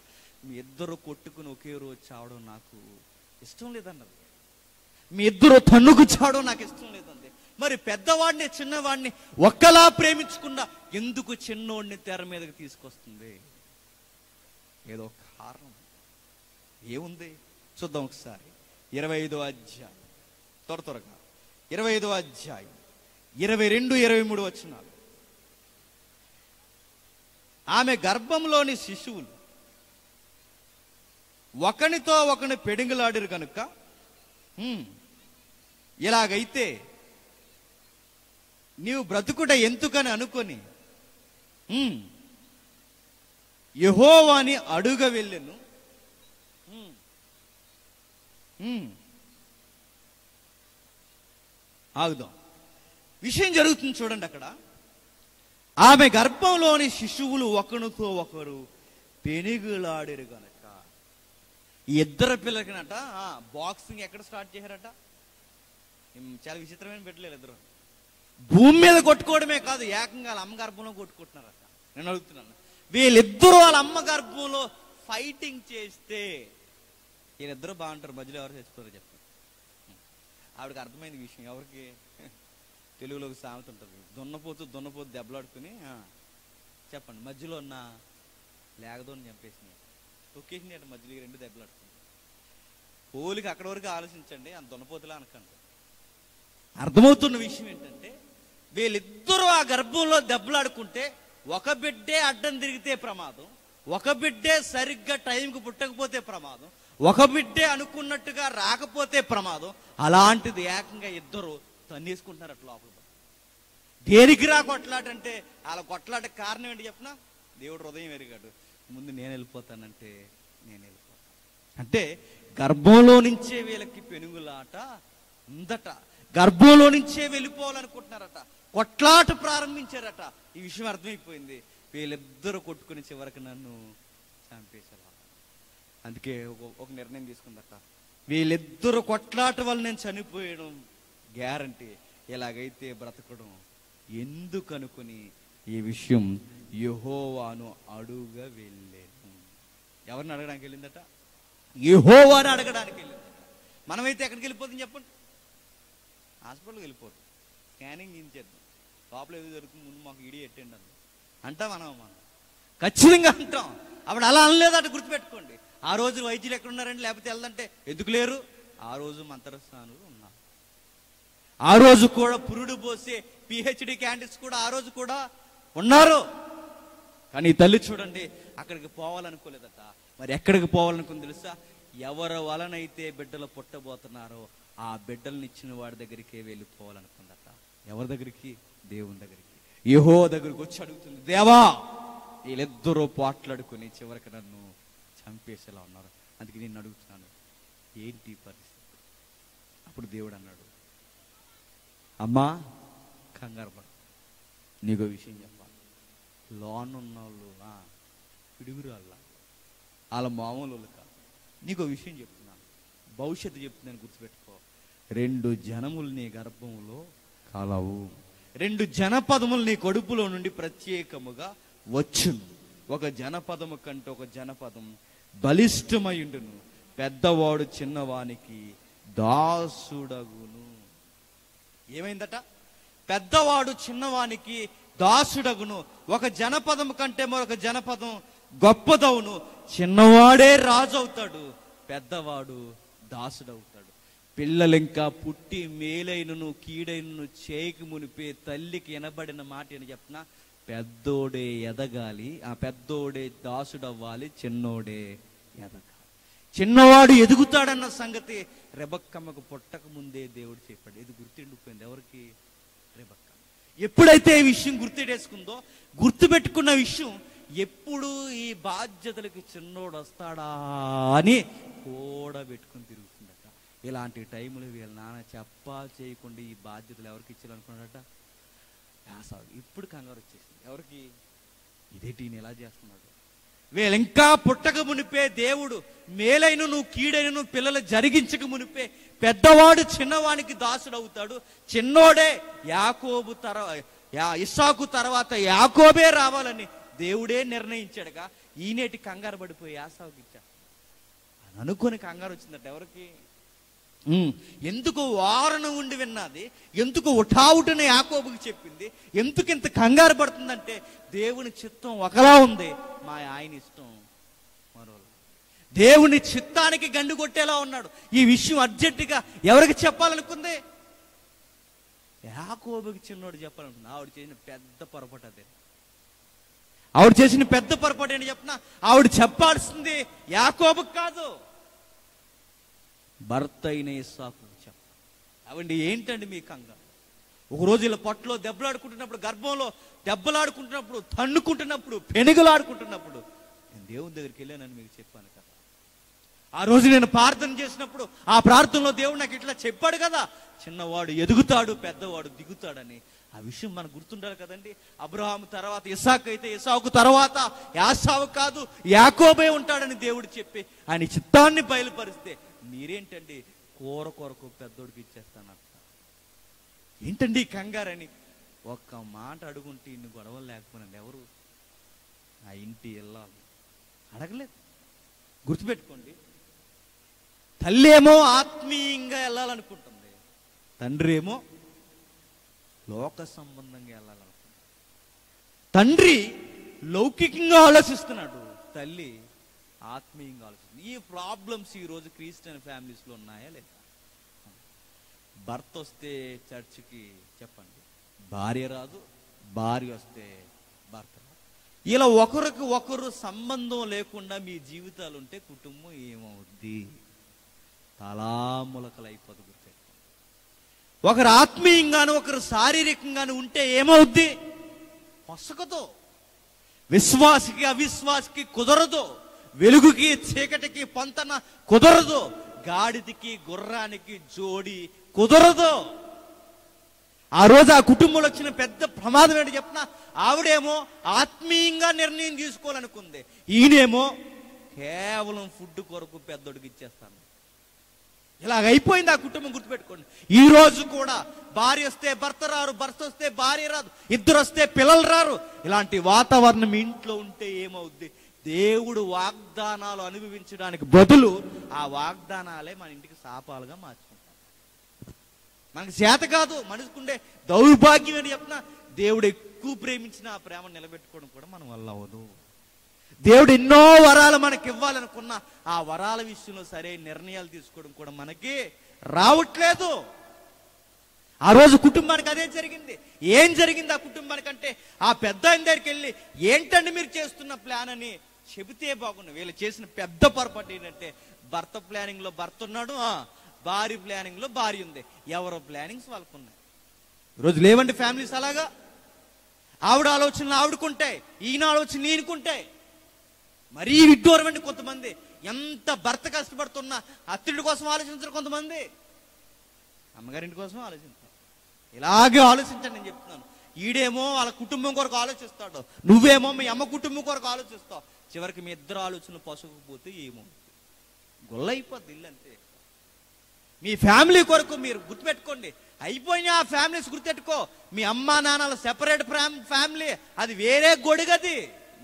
మీ ఇద్దరు కొట్టుకుని ఒకే రోజు చావడం నాకు ఇష్టం లేదన్నది. మీ ఇద్దరు తన్నుకు చావడం నాకు ఇష్టం లేదండి. మరి పెద్దవాడిని చిన్నవాడిని ఒక్కలా ప్రేమించకుండా ఎందుకు చిన్నోడిని తెర మీదకి తీసుకొస్తుంది? ఏదో కారణం ఏముంది చూద్దాం ఒకసారి. 25వ అధ్యాయం, త్వరగా 25వ అధ్యాయం 22, 23 వచనాలు. ఆమె గర్భంలోని శిశువులు ఒకనితో ఒకని పెడుగులాడిరు కనుక ఇలాగైతే నీవు బ్రతుకుట ఎందుకని అనుకొని యెహోవాని అడుగ వెళ్ళెను. ఆగుదాం. విషయం జరుగుతుంది చూడండి. అక్కడ ఆమె గర్భంలోని శిశువులు ఒకరితో ఒకరు పెనుగులాడిరు గనక. ఈ ఇద్దరు పిల్లలకినట బాక్సింగ్ ఎక్కడ స్టార్ట్ చేశారట? చాలా విచిత్రమైన పెట్టలేదు. ఇద్దరు భూమి మీద కొట్టుకోవడమే కాదు, ఏకంగా వాళ్ళ అమ్మ గర్భంలో కొట్టుకుంటున్నారట. నేను అడుగుతున్నాను, వీళ్ళిద్దరూ వాళ్ళ అమ్మ గర్భంలో ఫైటింగ్ చేస్తే వీళ్ళిద్దరూ బాగుంటారు, మధ్యలో ఎవరు చచ్చిపోతారో చెప్పండి. ఆవిడకి అర్థమైంది విషయం. ఎవరికి? తెలుగులో ఒక సామెత ఉంటుంది, దున్నపోతు దెబ్బలాడుకుని చెప్పండి మధ్యలో ఉన్న లేగదోని చంపేసినాయి, తొక్కేసినాయి అంటే మధ్యలో ఈ రెండు దెబ్బలాడుతుంది. పోలికి అక్కడ వరకు ఆలోచించండి, అంత దున్నపోతులా అనకండి. అర్థమవుతున్న విషయం ఏంటంటే, వీళ్ళిద్దరూ ఆ గర్భంలో దెబ్బలాడుకుంటే ఒక బిడ్డే అడ్డం తిరిగితే ప్రమాదం, ఒక బిడ్డే సరిగ్గా టైంకి పుట్టకపోతే ప్రమాదం, ఒక బిడ్డే అనుకున్నట్టుగా రాకపోతే ప్రమాదం. అలాంటిది ఏకంగా ఇద్దరు తన్నేసుకుంటున్నారు అట్లా లోపల. దేనికి రా కొట్లాట అంటే, వాళ్ళ కొట్లాట కారణం ఏంటి చెప్పనా? దేవుడు హృదయం ఎరిగాడు. ముందు నేను వెళ్ళిపోతానంటే నేను వెళ్ళిపోతాను అంటే గర్భంలో నుంచే వీళ్ళకి పెనుగులాట ఉందట. గర్భంలో నుంచే వెళ్ళిపోవాలనుకుంటున్నారట, కొట్లాట ప్రారంభించారట. ఈ విషయం అర్థమైపోయింది. వీళ్ళిద్దరూ కొట్టుకుని చివరికి నన్ను చంపేశారు. అందుకే ఒక నిర్ణయం తీసుకుందట, వీళ్ళిద్దరూ కొట్లాట వల్ల నేను చనిపోయడం గ్యారంటీ, ఇలాగైతే బ్రతకడం ఎందుకు అనుకుని ఈ విషయం యెహోవాను అడుగ వెళ్ళాను. ఎవరిని అడగడానికి వెళ్ళిందట? యెహోవాను అడగడానికి వెళ్ళిందట. మనమైతే ఎక్కడికి వెళ్ళిపోతుంది చెప్పండి? హాస్పిటల్కి వెళ్ళిపోతుంది, స్కానింగ్ చేద్దాం, లోపల ఏదో జరుగుతుంది, ముందు మాకు ఇడి ఎట్టండి అంది అంటాం. మనం ఖచ్చితంగా అంటాం. అప్పుడు అలా అనలేదట, గుర్తుపెట్టుకోండి. ఆ రోజు వైద్యులు ఎక్కడున్నారండి, లేకపోతే వెళ్దంటే ఎందుకు లేరు? ఆ రోజు మంత్రస్థానులు ఉన్నారు. ఆ రోజు కూడా పురుడు పోసే పిహెచ్డి క్యాండిడేట్స్ కూడా ఆ రోజు కూడా ఉన్నారు. కానీ ఈ తల్లి చూడండి, అక్కడికి పోవాలనుకోలేదట. మరి ఎక్కడికి పోవాలనుకుంది తెలుసా? ఎవరి వలనైతే బిడ్డలు పుట్టబోతున్నారో ఆ బిడ్డల్ని ఇచ్చిన వాడి దగ్గరికే వెళ్ళిపోవాలనుకుందట. ఎవరి దగ్గరికి? దేవుని దగ్గరికి, యెహోవా దగ్గరికి వచ్చి అడుగుతుంది, దేవా వీళ్ళిద్దరూ పోట్లాడుకుని చివరికి నన్ను చంపేసేలా ఉన్నారు, అందుకే నేను అడుగుతున్నాను ఏంటి పరిస్థితి? అప్పుడు దేవుడు అన్నాడు, అమ్మా కంగారు పడు, నీకు విషయం చెప్పాలి. లోన్ ఉన్న వాళ్ళు పిడుగురాళ్ళ, వాళ్ళ మామూలు వాళ్ళు కాదు. నీకు విషయం చెప్తున్నాను, భవిష్యత్తు చెప్తున్నాను, గుర్తుపెట్టుకో. 2 జనములు నీ గర్భంలో కలవు, 2 జనపదములు నీ కడుపులో నుండి ప్రత్యేకముగా వచ్చును. ఒక జనపదము కంటే ఒక జనపదం బలిష్టమయుండును, పెద్దవాడు చిన్నవానికి దాసుడగును. ఏమైందట? పెద్దవాడు చిన్నవానికి దాసుడగును. ఒక జనపదం కంటే మరొక జనపదం గొప్పదవును. చిన్నవాడే రాజు అవుతాడు, పెద్దవాడు దాసుడవుతాడు. పిల్లలు ఇంకా పుట్టి మేలైనను కీడైనను చేయక మునిపే తల్లికి వినబడిన మాట అని చెప్పిన, పెద్దోడే ఎదగాలి, ఆ పెద్దోడే దాసుడవ్వాలి, చిన్నోడే ఎదగాలి. చిన్నవాడు ఎదుగుతాడన్న సంగతి రెబక్కమ్మకు పుట్టక ముందే దేవుడు చెప్పాడు. ఇది గుర్తుండిపోయింది ఎవరికి? రెబక్క. ఎప్పుడైతే ఈ విషయం గుర్తుడేసుకుందో, గుర్తుపెట్టుకున్న విషయం, ఎప్పుడు ఈ బాధ్యతలకి చిన్నోడు వస్తాడా అని కూడా పెట్టుకుని తిరుగుతుందట. ఇలాంటి టైంలో వీళ్ళ నాన్న చేయకుండా ఈ బాధ్యతలు ఎవరికి ఇచ్చారనుకున్నాడట? ఇప్పుడు కంగారు వచ్చేసింది. ఎవరికి? ఇదేంటి ఈయన ఎలా చేస్తున్నాడు? వీళ్ళు ఇంకా పుట్టక మునిపే దేవుడు మేలైనను కీడైనను పిల్లలు జరిగించక మునిపే పెద్దవాడు చిన్నవానికి దాసుడు అవుతాడు, చిన్నోడే యాకోబు ఇస్సాకు తర్వాత యాకోబే రావాలని దేవుడే నిర్ణయించాడుగా. ఈనేటి కంగారు పడిపోయి యాసావుకి ఇచ్చా అని అనుకొని కంగారు వచ్చిందట. ఎవరికి? ఎందుకు వారణ ఉండి విన్నది, ఎందుకు ఉఠావుటని యాకోబుకి చెప్పింది, ఎందుకు ఇంత కంగారు పడుతుందంటే దేవుని చిత్తం ఒకలా ఉంది, మా ఆయన ఇష్టం మరోలా. దేవుని చిత్తానికి గండు కొట్టేలా ఉన్నాడు. ఈ విషయం అర్జెంటుగా ఎవరికి చెప్పాలనుకుంది? యాకోబుకి చిన్నోడు చెప్పాలనుకుంది. ఆవిడ చేసిన పెద్ద పొరపాటు అదే. ఆవిడ చేసిన పెద్ద పొరపాటు ఏంటి చెప్పిన, ఆవిడ చెప్పాల్సింది యాకోబుకి కాదు, భర్త అయిన ఇస్సాకు చెప్ప. అవండి ఏంటండి మీ కంగారు? ఒకరోజు ఇలా పొట్టలో దెబ్బలాడుకుంటున్నప్పుడు, గర్భంలో దెబ్బలాడుకుంటున్నప్పుడు, తన్నుకుంటున్నప్పుడు, పెనుగులాడుకుంటున్నప్పుడు నేను దేవుని దగ్గరికి వెళ్ళానని మీకు చెప్పాను కదా. ఆ రోజు నేను ప్రార్థన చేసినప్పుడు ఆ ప్రార్థనలో దేవుడు నాకు ఇట్లా చెప్పాడు కదా, చిన్నవాడు ఎదుగుతాడు పెద్దవాడు దిగుతాడని. ఆ విషయం మనకు గుర్తుండాలి కదండి. అబ్రహాము తర్వాత ఇస్సాకు అయితే ఇస్సాకు తర్వాత యాసావు కాదు యాకోబే ఉంటాడని దేవుడు చెప్పి ఆయన చిత్తాన్ని బయలుపరిస్తే మీరేంటండి కూర కొరకు పెద్దోడికి ఇచ్చేస్తానంట. ఏంటండి కంగారని ఒక్క మాట అడుగుంటే ఇన్ని గొడవలు లేకపోయినండి. ఎవరు ఆ ఇంటి వెళ్ళాలి అడగలేదు. గుర్తుపెట్టుకోండి, తల్లి ఏమో ఆత్మీయంగా వెళ్ళాలనుకుంటుంది, తండ్రి ఏమో లోక సంబంధంగా వెళ్ళాలనుకుంటుంది. తండ్రి లౌకికంగా ఆలోచిస్తున్నాడు, తల్లి ఆత్మీయంగా ఆలోచిస్తుంది. ఈ ప్రాబ్లమ్స్ ఈరోజు క్రిస్టియన్ ఫ్యామిలీస్లో ఉన్నాయా లేదా? భర్త వస్తే చర్చికి చెప్పండి భార్య రాదు, భార్య వస్తే భర్త రాదు. ఇలా ఒకరికి ఒకరు సంబంధం లేకుండా మీ జీవితాలు ఉంటే కుటుంబం ఏమవుద్ది? తలాములకలైపోదు. గుర్తెట్టుకోండి, ఒకరు ఆత్మీయంగాను ఒకరు శారీరకంగాను ఉంటే ఏమవుద్ది? పొసకతో. విశ్వాసికి అవిశ్వాసికి కుదరదు, వెలుగుకి చీకటికి పొంతన కుదరదు, గాడిదికి గుర్రానికి జోడి కుదరదు. ఆ రోజు ఆ కుటుంబంలో వచ్చిన పెద్ద ప్రమాదం ఏంటి చెప్పిన, ఆవిడేమో ఆత్మీయంగా నిర్ణయం తీసుకోవాలనుకుంది, ఈయనేమో కేవలం ఫుడ్ కొరకు పెద్దోడికి ఇచ్చేస్తాను. ఇలాగైపోయింది ఆ కుటుంబం. గుర్తుపెట్టుకోండి, ఈ రోజు కూడా భార్య వస్తే భర్త రారు, భర్త వస్తే భార్య రాదు, ఇద్దరు వస్తే పిల్లలు రారు. ఇలాంటి వాతావరణం ఇంట్లో ఉంటే ఏమవుద్ది? దేవుడు వాగ్దానాలు అనుభవించడానికి బదులు ఆ వాగ్దానాలే మన ఇంటికి శాపాలుగా మార్చుకుంటాం. మనకు చేత కాదు, మనసుకుండే దౌర్భాగ్యం అని చెప్పిన దేవుడు ఎక్కువ ప్రేమించిన ఆ ప్రేమను నిలబెట్టుకోవడం కూడా మన వల్ల అవ్వదు. దేవుడు ఎన్నో వరాలు మనకి ఇవ్వాలనుకున్న ఆ వరాల విషయంలో సరైన నిర్ణయాలు తీసుకోవడం కూడా మనకి రావట్లేదు. ఆ రోజు కుటుంబానికి అదే జరిగింది. ఏం జరిగింది ఆ కుటుంబానికంటే, ఆ పెద్ద ఆయన దగ్గరికి వెళ్ళి ఏంటండి మీరు చేస్తున్న ప్లాన్ అని చెబితే బాగుండు. వీళ్ళు చేసిన పెద్ద పొరపాటు ఏంటంటే, భర్త ప్లానింగ్ లో భర్త ఉన్నాడు, భార్య ప్లానింగ్ లో భార్య ఉంది. ఎవరో ప్లానింగ్స్ వాళ్ళకు ఉన్నాయి. ఈరోజు లేవండి ఫ్యామిలీస్ అలాగా. ఆవిడ ఆలోచనలు ఆవిడకుంటాయి, ఈయన ఆలోచనలు ఈయనకుంటాయి. మరీ విడ్డూరం అండి కొంతమంది. ఎంత భర్త కష్టపడుతున్నా అత్తింటి కోసం ఆలోచించరు కొంతమంది, అమ్మగారింటి కోసం ఆలోచిస్తారు. ఇలాగే ఆలోచించండి నేను చెప్తున్నాను. ఈడేమో వాళ్ళ కుటుంబం కొరకు ఆలోచిస్తాడు, నువ్వేమో మీ అమ్మ కుటుంబం కొరకు ఆలోచిస్తావు. చివరికి మీ ఇద్దరు ఆలోచనలు పసుకుపోతే ఏమో గొల్లైపోద్ది ఇల్లు అంతే. మీ ఫ్యామిలీ కొరకు మీరు గుర్తుపెట్టుకోండి. అయిపోయినా ఆ ఫ్యామిలీస్ గుర్తుపెట్టుకో. మీ అమ్మా నాన్నల సెపరేట్ ఫ్యామిలీ, అది వేరే గొడుగది.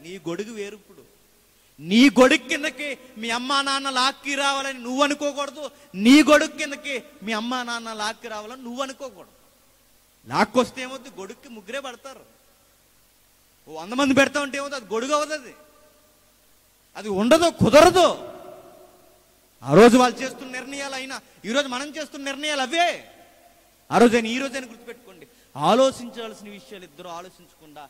నీ గొడుగు వేరు. ఇప్పుడు నీ గొడుగు కిందకి మీ అమ్మా నాన్న లాక్కి రావాలని నువ్వు అనుకోకూడదు, నీ గొడుగు కిందకి మీ అమ్మా నాన్న లాక్కి రావాలని నువ్వు అనుకోకూడదు. లాక్కొస్తే ఏమవుతుంది? గొడుగుకి ముగ్గురే పడతారు. 100 మంది పెడతా ఉంటే ఏమవుతుంది? అది గొడుగు అవుతుంది, అది ఉండదు, కుదరదు. ఆ రోజు వాళ్ళు చేస్తున్న నిర్ణయాలు అయినా ఈరోజు మనం చేస్తున్న నిర్ణయాలు అవే. ఆ రోజైనా ఈ రోజైనా గుర్తుపెట్టుకోండి, ఆలోచించాల్సిన విషయాలు ఇద్దరు ఆలోచించకుండా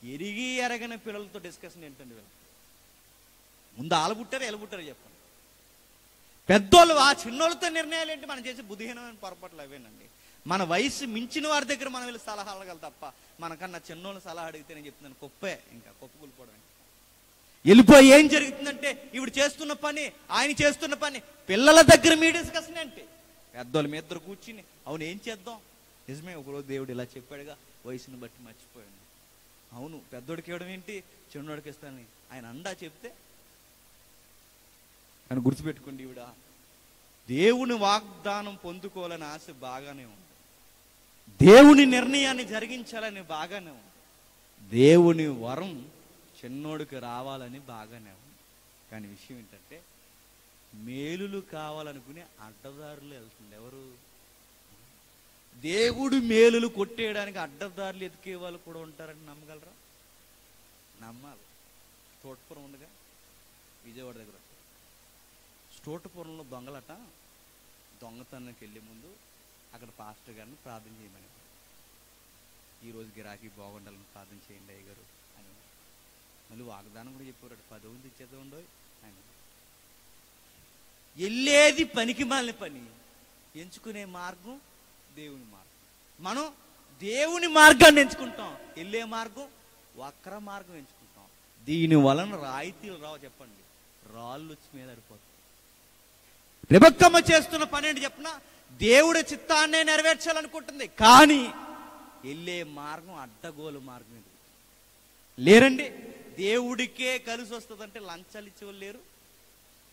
ఎరిగి ఎరగని పిల్లలతో డిస్కషన్ ఏంటండి? వీళ్ళు ముందు ఆలబుట్టారు ఎలబుట్టారు చెప్పండి. పెద్దోళ్ళు ఆ చిన్నోళ్ళతో నిర్ణయాలు ఏంటి? మనం చేసే బుద్ధిహీనమైన పొరపాట్లు అవేనండి. మన వయసు మించిన వారి దగ్గర మనం వెళ్ళి సలహా అడగాలి తప్ప, మనకన్నా చిన్నోళ్ళు సలహా అడిగితే నేను చెప్తున్నాను కుప్పే, ఇంకా కుప్ప కూలిపోవడం. వెళ్ళిపోయి ఏం జరుగుతుందంటే, ఇవి చేస్తున్న పని ఆయన చేస్తున్న పని పిల్లల దగ్గర మీ డిస్కషన్ ఏంటి? పెద్దోళ్ళు మీ ఇద్దరు కూర్చుని అవును ఏం చేద్దాం, నిజమే ఒకరోజు దేవుడు ఇలా చెప్పాడుగా, వయసును బట్టి మర్చిపోయాడు. అవును పెద్దోడికి ఇవ్వడం ఏంటి, చిన్నోడికి ఇస్తానని ఆయన అండా చెప్తే. కానీ గుర్తుపెట్టుకోండి, ఈవిడ దేవుని వాగ్దానం పొందుకోవాలని ఆశ బాగానే ఉంది, దేవుని నిర్ణయాన్ని జరిగించాలని బాగానే ఉంది, దేవుని వరం చిన్నోడికి రావాలని బాగానే ఉంది. కానీ విషయం ఏంటంటే, మేలులు కావాలనుకుని అడ్డదారులు వెళ్తుంది. ఎవరు? దేవుడు మేలులు కొట్టేయడానికి అడ్డదారులు ఎతికే వాళ్ళు కూడా ఉంటారని నమ్మగలరా? నమ్మాలి. తోటపురం ఉండగా విజయవాడ దగ్గర, తోటపురంలో దొంగలట దొంగతనానికి వెళ్ళే ముందు అక్కడ పాస్టర్ గారిని ప్రార్థన చేయమని, ఈరోజు గిరాకీ బాగుండాలని ప్రార్థన చేయండి అయ్యగారు అని. మళ్ళీ వాగ్దానం కూడా చెప్పారు, 10 మంది ఇచ్చేద్దాం ఉండో అని. వెళ్ళేది పనికి మాలిన పని, ఎంచుకునే మార్గం దేవుని మార్గం. మనం దేవుని మార్గాన్ని ఎంచుకుంటాం, వెళ్ళే మార్గం వక్ర మార్గం ఎంచుకుంటాం. దీని వలన రాయితీలు రావు చెప్పండి, రాళ్ళు వచ్చి మీద పడిపోతాయి. రెబెక్కమ్మ చేస్తున్న పని ఏంటి చెప్పిన? దేవుడి చిత్తాన్నే నెరవేర్చాలనుకుంటుంది, కానీ వెళ్ళే మార్గం అడ్డగోలు మార్గం. ఇది లేరండి, దేవుడికే కలిసి వస్తుందంటే లంచాలు ఇచ్చేవాళ్ళు లేరు.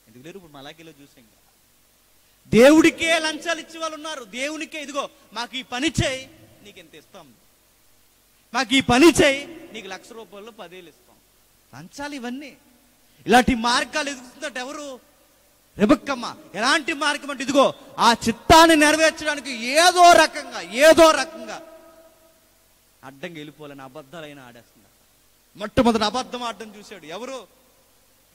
ఎందుకు లేరు? ఇప్పుడు మలాఖీలో చూసాం కదా, దేవుడికే లంచాలు ఇచ్చే వాళ్ళు ఉన్నారు. దేవునికే, ఇదిగో మాకు ఈ పని చేయి, నీకు ఎంత ఇస్తాం, మాకు ఈ పని చేయి, నీకు 1,00,000 రూపాయలు 10,000 ఇస్తాం. లంచాలు ఇవన్నీ. ఇలాంటి మార్గాలు ఎదుగుతుందంటే ఎవరు? రెబెక్కమ్మ. ఎలాంటి మార్గం అంటే ఇదిగో ఆ చిత్తాన్ని నెరవేర్చడానికి ఏదో రకంగా అడ్డంగా వెళ్ళిపోవాలని అబద్ధాలైనా ఆడేస్తున్నారు. మొట్టమొదటి అబద్ధం ఆడడం చూశాడు ఎవరు?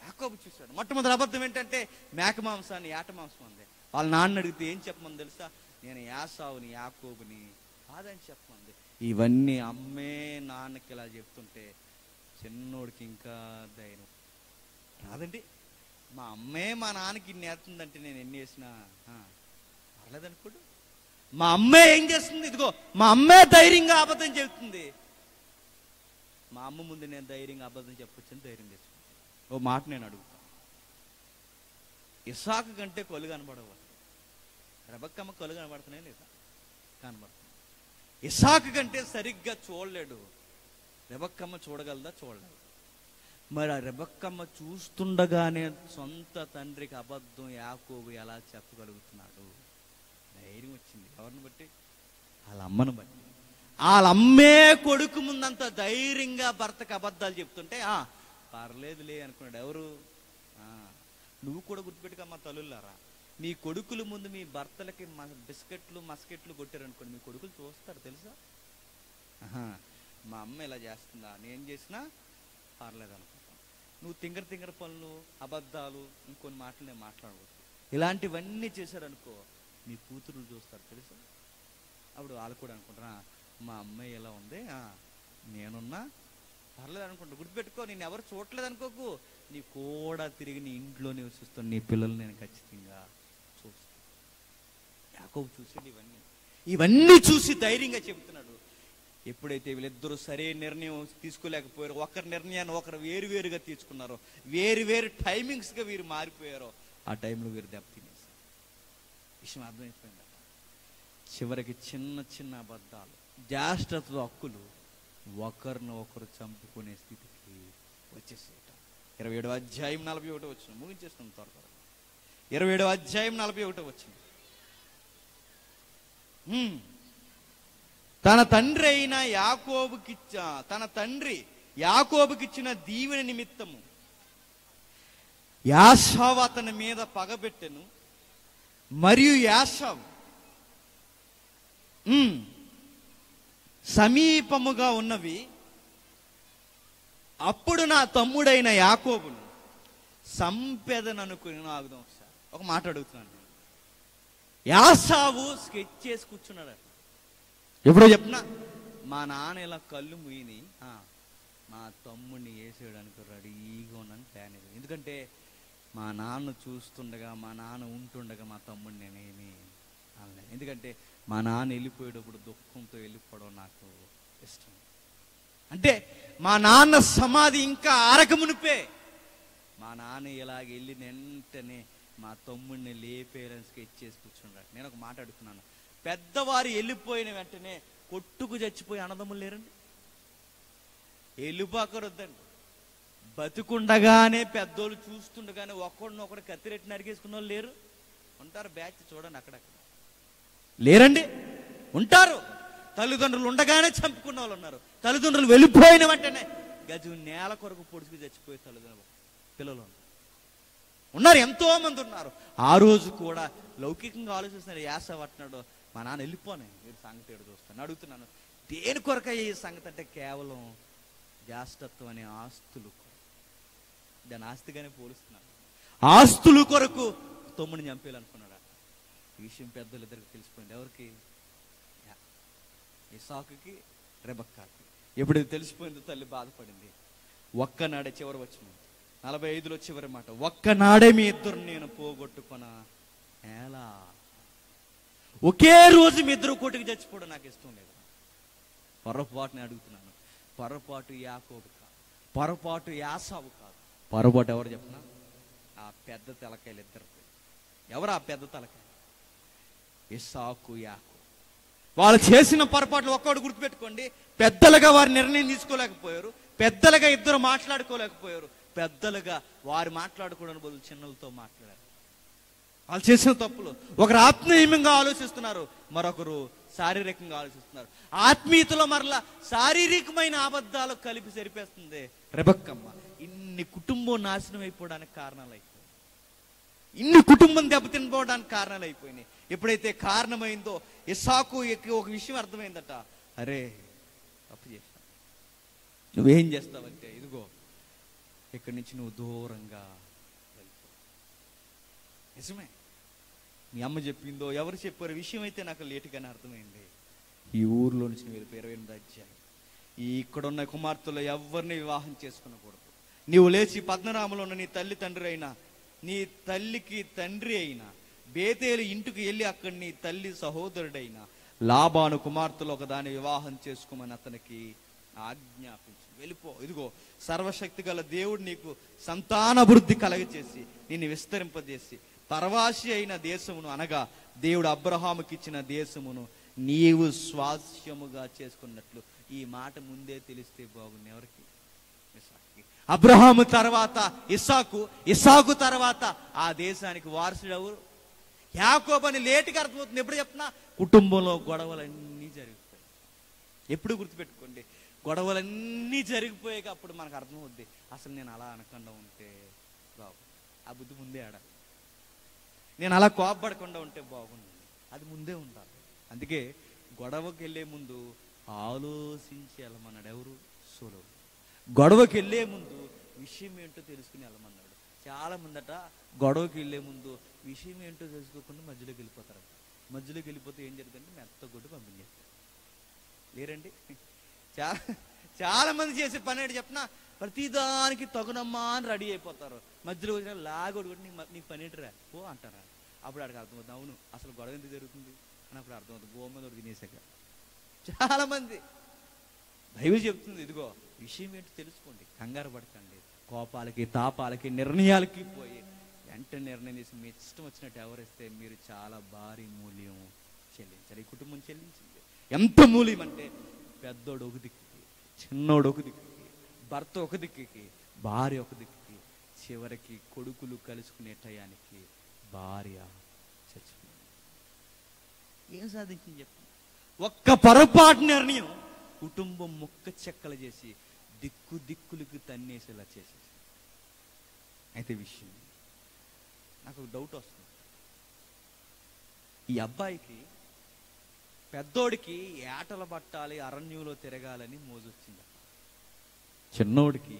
యాకోబు చూశాడు. మొట్టమొదటి అబద్ధం ఏంటంటే మేక మాంసాన్ని ఏట మాంసం అంది. వాళ్ళ నాన్న అడిగితే ఏం చెప్పమని తెలుసా? నేను యాసావుని యాకోబుని కాదని చెప్పమంది. ఇవన్నీ అమ్మే నాన్నకి ఇలా చెప్తుంటే చిన్నోడికి ఇంకా ధైర్యం రాదండి. మా అమ్మే మా నాన్నకి ఇన్ని వేస్తుందంటే నేను ఎన్ని వేసినా పర్లేదనుకోడు. మా అమ్మే ఏం చేస్తుంది? ఇదిగో మా అమ్మే ధైర్యంగా అబద్ధం చెబుతుంది. మా అమ్మ ముందు నేను ధైర్యంగా అబద్ధం చెప్పొచ్చని ధైర్యం తెచ్చుకుంటాను. ఓ మాట నేను అడుగుతాను, ఇస్సాకు కంటే కొలు కనబడవు, రెబెక్కమ్మ కొలు కనబడుతున్నాయి లేదా? కనబడుతుంది. ఇస్సాకు కంటే సరిగ్గా చూడలేడు, రెబెక్కమ్మ చూడగలదా? చూడలేదు. మరి ఆ రెబెక్కమ్మ చూస్తుండగానే సొంత తండ్రికి అబద్ధం యాకోబు ఎలా చెప్పగలుగుతున్నాడు? ధైర్యం వచ్చింది. ఎవరిని బట్టి? వాళ్ళ అమ్మను బట్టి. వాళ్ళ అమ్మే కొడుకు ముందంత ధైర్యంగా భర్తకు అబద్ధాలు చెప్తుంటే పర్లేదులే అనుకున్నాడు. ఎవరు? నువ్వు కూడా గుర్తుపెట్టుకమ్మా తల్లులారా, మీ కొడుకుల ముందు మీ భర్తలకి బిస్కెట్లు మస్కెట్లు కొట్టారనుకోండి, మీ కొడుకులు చూస్తారు తెలుసా? మా అమ్మ ఇలా చేస్తుందా, నేను చేసినా పర్లేదు అనుకుంటాను. నువ్వు తింగర పనులు, అబద్ధాలు, ఇంకొన్ని మాటలు నేను మాట్లాడకూడదు, ఇలాంటివన్నీ చేశారనుకో మీ కూతురు చూస్తారు తెలుసా? అప్పుడు వాళ్ళు కూడా అనుకుంటారా, మా అమ్మాయి ఎలా ఉంది, నేనున్నా పర్లేదు అనుకుంటా. గుర్తుపెట్టుకో, నేను ఎవరు చూడలేదు అనుకోకు, నీ కూడా తిరిగి నీ ఇంట్లో నివసిస్తాను, నీ పిల్లలు నేను ఖచ్చితంగా చూస్తాను. యాకోబు చూసాడు ఇవన్నీ చూసి ధైర్యంగా చెబుతున్నాడు. ఎప్పుడైతే వీళ్ళిద్దరూ సరైన నిర్ణయం తీసుకోలేకపోయారో, ఒకరి నిర్ణయాన్ని ఒకరు వేరువేరుగా తీసుకున్నారో, వేరు టైమింగ్స్గా వీరు మారిపోయారో, ఆ టైంలో వీరు దెబ్బతినేశారు. విషయం అర్థమైపోయిందట. చివరికి చిన్న అబద్ధాలు, జ్యేష్ఠతతో హక్కులు ఒకరిని ఒకరు చంపుకునే స్థితికి వచ్చేసేట. 27వ అధ్యాయం 41 వచ్చిన ముగించేస్తున్నాం త్వరగా. 27వ అధ్యాయం 41 వచ్చిన తన తండ్రి యాకోబుకిచ్చిన దీవెన నిమిత్తము యాషావు అతని మీద పగబెట్టెను. మరియు యాషావు సమీపముగా ఉన్నవి. అప్పుడు నా తమ్ముడైన యాకోబును సంపెదననుకుని. ఆగుదాం ఒకసారి, ఒక మాట అడుగుతున్నాను. యాసావు స్కెచ్ చేసి కూర్చున్నాడు. ఎప్పుడో చెప్పినా మా నాన్న ఇలా కళ్ళు ముయ్యిని మా తమ్ముడిని వేసేయడానికి రెడీగా ఉన్నాను ప్లాన్ ఇది. ఎందుకంటే మా నాన్న చూస్తుండగా, మా నాన్న ఉంటుండగా మా తమ్ముడిని నేనేమి అనలేదు. ఎందుకంటే మా నాన్న వెళ్ళిపోయేటప్పుడు దుఃఖంతో వెళ్ళిపోవడం నాకు ఇష్టం. అంటే మా నాన్న సమాధి ఇంకా ఆరకమునిపే మా నాన్న ఇలాగ వెళ్ళి వెంటనే మా తమ్ముడిని లేపేయాలని స్కెచ్ చేసి కూర్చున్నాడు. నేను ఒక మాట అడుగుతున్నాను, పెద్దవారు వెళ్ళిపోయిన వెంటనే కొట్టుకు చచ్చిపోయి అన్నదమ్ములు లేరండి? వెళ్ళిపోకరొద్దండి. బతుకుండగానే పెద్దోళ్ళు చూస్తుండగానే ఒకడినొకడు కత్తిరెట్టి నరికేసుకున్న వాళ్ళు లేరు? ఉంటారు. బ్యాచ్ చూడండి అక్కడక్కడ లేరండి, ఉంటారు. తల్లిదండ్రులు ఉండగానే చంపుకున్న వాళ్ళు ఉన్నారు. తల్లిదండ్రులు వెళ్ళిపోయిన వెంటనే గజు నేల కొరకు పొడుచుకు చచ్చిపోయే తల్లిదండ్రులు పిల్లలు ఉన్నారు, ఎంతో మంది ఉన్నారు. ఆ రోజు కూడా లౌకికంగా ఆలోచిస్తున్నారు. యాసవ్ అంటున్నాడు, మా నాన్న వెళ్ళిపోనే మీరు సంగతి ఏడు చూస్తాను. అడుగుతున్నాను, దేని కొరకయ్యే ఈ సంగతి అంటే కేవలం జ్యేష్ఠత్వం అనే ఆస్తులు, దాని ఆస్తిగానే పోలుస్తున్నాను. ఆస్తులు కొరకు తమ్ముడిని చంపేయాలనుకున్నాడు. ఈ విషయం పెద్దలు ఇద్దరికి తెలిసిపోయింది. ఎవరికి? ఇస్సాకుకి, రెబెక్కాకి. ఎప్పుడైతే తెలిసిపోయిందో తల్లి బాధపడింది. ఒక్కనాడే చివరి వచ్చిన 45లో చివరి మాట, ఒక్కనాడే మీ ఇద్దరు నేను పోగొట్టుకున్న ఎలా. ఒకే రోజు మీ ఇద్దరు కోటికి చచ్చిపోవడం నాకు ఇష్టం లేదు. పొరపాటుని అడుగుతున్నాను. పొరపాటు యాకోబు కాదు, పొరపాటు యాసావు కాదు, పొరపాటు ఎవరు చెప్పినా ఆ పెద్ద తెలకాయలు ఇద్దరు. ఎవరు ఆ పెద్ద తలకాయ? ఇస్సాకు, యాకోబు. వాళ్ళు చేసిన పొరపాట్లు ఒక్కడు గుర్తుపెట్టుకోండి. పెద్దలుగా వారి నిర్ణయం తీసుకోలేకపోయారు, పెద్దలుగా ఇద్దరు మాట్లాడుకోలేకపోయారు, పెద్దలుగా వారు మాట్లాడుకోవడానికి బదులు చిన్నలతో మాట్లాడారు. వాళ్ళు చేసిన తప్పులు, ఒకరు ఆత్మీయంగా ఆలోచిస్తున్నారు, మరొకరు శారీరకంగా ఆలోచిస్తున్నారు. ఆత్మీయతలో మరలా శారీరకమైన అబద్ధాలు కలిపి సరిపేస్తుంది రెబెక్కమ్మ. ఇన్ని కుటుంబం నాశనం అయిపోవడానికి కారణాలు అయిపోయి, ఇన్ని కుటుంబం దెబ్బతినిపోవడానికి కారణాలు అయిపోయినాయి. ఎప్పుడైతే కారణమైందో ఇస్సాకు ఒక విషయం అర్థమైందట, అరే తప్పు చేశాను. నువ్వేం చేస్తావంటే ఇదిగో ఇక్కడి నుంచి నువ్వు దూరంగా వెళ్ళిపో. నిజమే, మీ అమ్మ చెప్పిందో ఎవరు చెప్పారో విషయం అయితే నాకు లేటుగానే అర్థమైంది. ఈ ఊర్లో నుంచి నువ్వు వెళ్ళిపోయి 28 అధ్యాయం. ఇక్కడున్న కుమార్తెలో ఎవరిని వివాహం చేసుకునకూడదు. నీవు లేచి పద్మనామలో ఉన్న నీ తల్లి తండ్రి అయినా, నీ తల్లికి తండ్రి అయినా బేతేలు ఇంటికి వెళ్ళి అక్కడ నీ తల్లి సహోదరుడైన లాబాను కుమార్తెలు ఒకదాన్ని వివాహం చేసుకోమని అతనికి ఆజ్ఞాపించు. వెళ్ళిపో, ఇదిగో సర్వశక్తి గల దేవుడు నీకు సంతానాభివృద్ధి కలగచేసి నిన్ను విస్తరింపజేసి పరవాసి అయిన దేశమును, అనగా దేవుడు అబ్రహాముకి ఇచ్చిన దేశమును నీవు స్వాస్యముగా చేసుకున్నట్లు. ఈ మాట ముందే తెలిస్తే బాగుంది. ఎవరికి? అబ్రహాము తర్వాత ఇస్సాకు, ఇస్సాకు తర్వాత ఆ దేశానికి వారసుడు ఎవరు? యాకోబు అని లేటుగా అర్థమవుతుంది. ఎప్పుడు చెప్పినా కుటుంబంలో గొడవలన్నీ జరిగిపోయాయి. ఎప్పుడు గుర్తుపెట్టుకోండి, గొడవలన్నీ జరిగిపోయాక అప్పుడు మనకు అర్థమవుద్ది, అసలు నేను అలా అనకుండా ఉంటే బాగు, ఆ బుద్ధి ముందే ఆడ, నేను అలా కోపపడకుండా ఉంటే బాగుంది, అది ముందే ఉండాలి. అందుకే గొడవకి వెళ్ళే ముందు ఆలోచించి వెళ్ళమన్నాడు ఎవరు? సొలొమోను. గొడవకి వెళ్ళే ముందు విషయం ఏంటో తెలుసుకుని వెళ్ళమన్నాడు. చాలా మందట గొడవకి వెళ్ళే ముందు విషయం ఏంటో తెలుసుకోకుండా మధ్యలోకి వెళ్ళిపోతారు. మధ్యలోకి వెళ్ళిపోతే ఏం జరుగుతుందంటే మెత్తగొడ్డు పంపించేస్తారు. లేరండి, చాలా మంది చేసే పని ఏంటి చెప్పిన, ప్రతిదానికి తగునమ్మా అని రెడీ అయిపోతారు. మధ్యలో వచ్చిన లాగొడు కూడా నీ పని ఏంటిరా పో అంటారా. అప్పుడు అక్కడికి అర్థమవుతుంది, అవును అసలు గొడవ ఎందుకు జరుగుతుంది అని అప్పుడు అర్థమవుతుంది. గోమందోడు తినేసాక చాలా మంది. బైబిల్ చెప్తుంది, ఇదిగో విషయం ఏంటో తెలుసుకోండి, కంగారు పడకండి, కోపాలకి తాపాలకి నిర్ణయాలకి పోయి వెంటనే నిర్ణయం చేసి మీ ఇష్టం వచ్చినట్టు ఎవరిస్తే మీరు చాలా భారీ మూల్యం చెల్లించాలి. ఈ కుటుంబం చెల్లించింది. ఎంత మూల్యం అంటే పెద్దోడు ఒక దిక్కుకి, చిన్నోడు ఒక దిక్కుకి, భర్త ఒక దిక్కుకి, భార్య ఒక దిక్కుకి, చివరికి కొడుకులు కలుసుకునే టయానికి భార్య చచ్చిపోయింది. ఏం సాధించింది చెప్పండి? ఒక్క పొరపాటు నిర్ణయం కుటుంబం ముక్క చెక్కలు చేసి దిక్కులకు తన్నేసేలా చేసేసి. అయితే విషయం నాకు డౌట్ వస్తుంది, ఈ అబ్బాయికి పెద్దోడికి ఏటలు పట్టాలి, అరణ్యంలో తిరగాలని మోజొచ్చిందట, చిన్నోడికి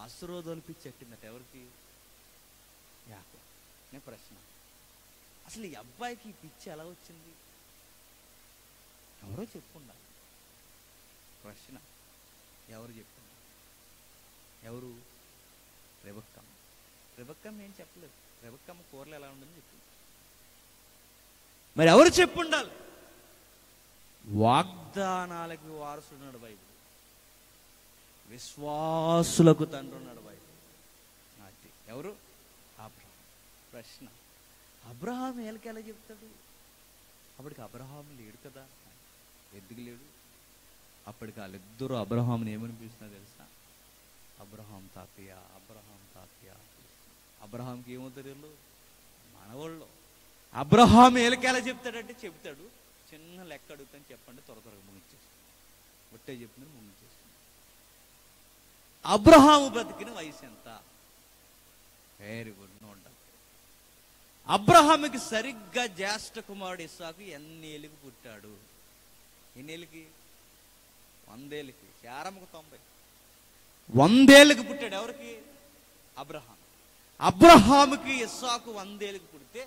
ఆశీర్వాదాలు పిచ్చెట్టిందట. ఎవరికి? యాకోబు. నేను ప్రశ్న, అసలు ఈ అబ్బాయికి ఈ పిచ్చి ఎలా వచ్చింది? ఎవరో చెప్పుండాలి. ప్రశ్న, ఎవరు చెప్తున్నారు? ఎవరు? రెబెక్కమ్మ. రెబెక్కమ్మ ఏం చెప్పలేదు. రెబెక్కమ్మ కూరలు ఎలా ఉండని చెప్పింది. మరి ఎవరు చెప్పుండాలి? వాగ్దానాలకి వారసుడున్నాడు బైబిల్, విశ్వాసులకు తండ్రి ఉన్నాడు బైబిల్. అది ఎవరు? అబ్రహాం. ప్రశ్న, అబ్రహాం ఎలా చెప్తాడు? అప్పటికి అబ్రహాం లేడు కదా. ఎందుకు లేడు? అప్పటికి వాళ్ళిద్దరూ అబ్రహాంని ఏమని పిలుస్తున్నా తెలుసా? అబ్రహాం తాతయ్య, అబ్రహాం తాతయ్య. అబ్రహాంకి ఏమవుతారు వీళ్ళు? మనవాళ్ళు. అబ్రహాం ఎలా చెప్తాడంటే చెప్తాడు, చిన్న లెక్క అడుగుతాను చెప్పండి, త్వరగా ముగించేస్తాను, ఒట్టే చెప్పిందని ముగించేస్తాను. అబ్రహాము బ్రతికిన వయసు ఎంత? Very good, 170. అబ్రహాముకి సరిగ్గా జ్యేష్ఠ కుమారుడు ఇస్సాకు ఎన్ని ఏళ్ళకి పుట్టాడు? ఎన్ని ఏళ్ళకి? 100 ఏళ్ళకి. శారమ్మకు 90. 100 ఏళ్ళకి పుట్టాడు. ఎవరికి? అబ్రహాం. అబ్రహాముకి ఇస్సాకు 100 ఏళ్ళకి పుడితే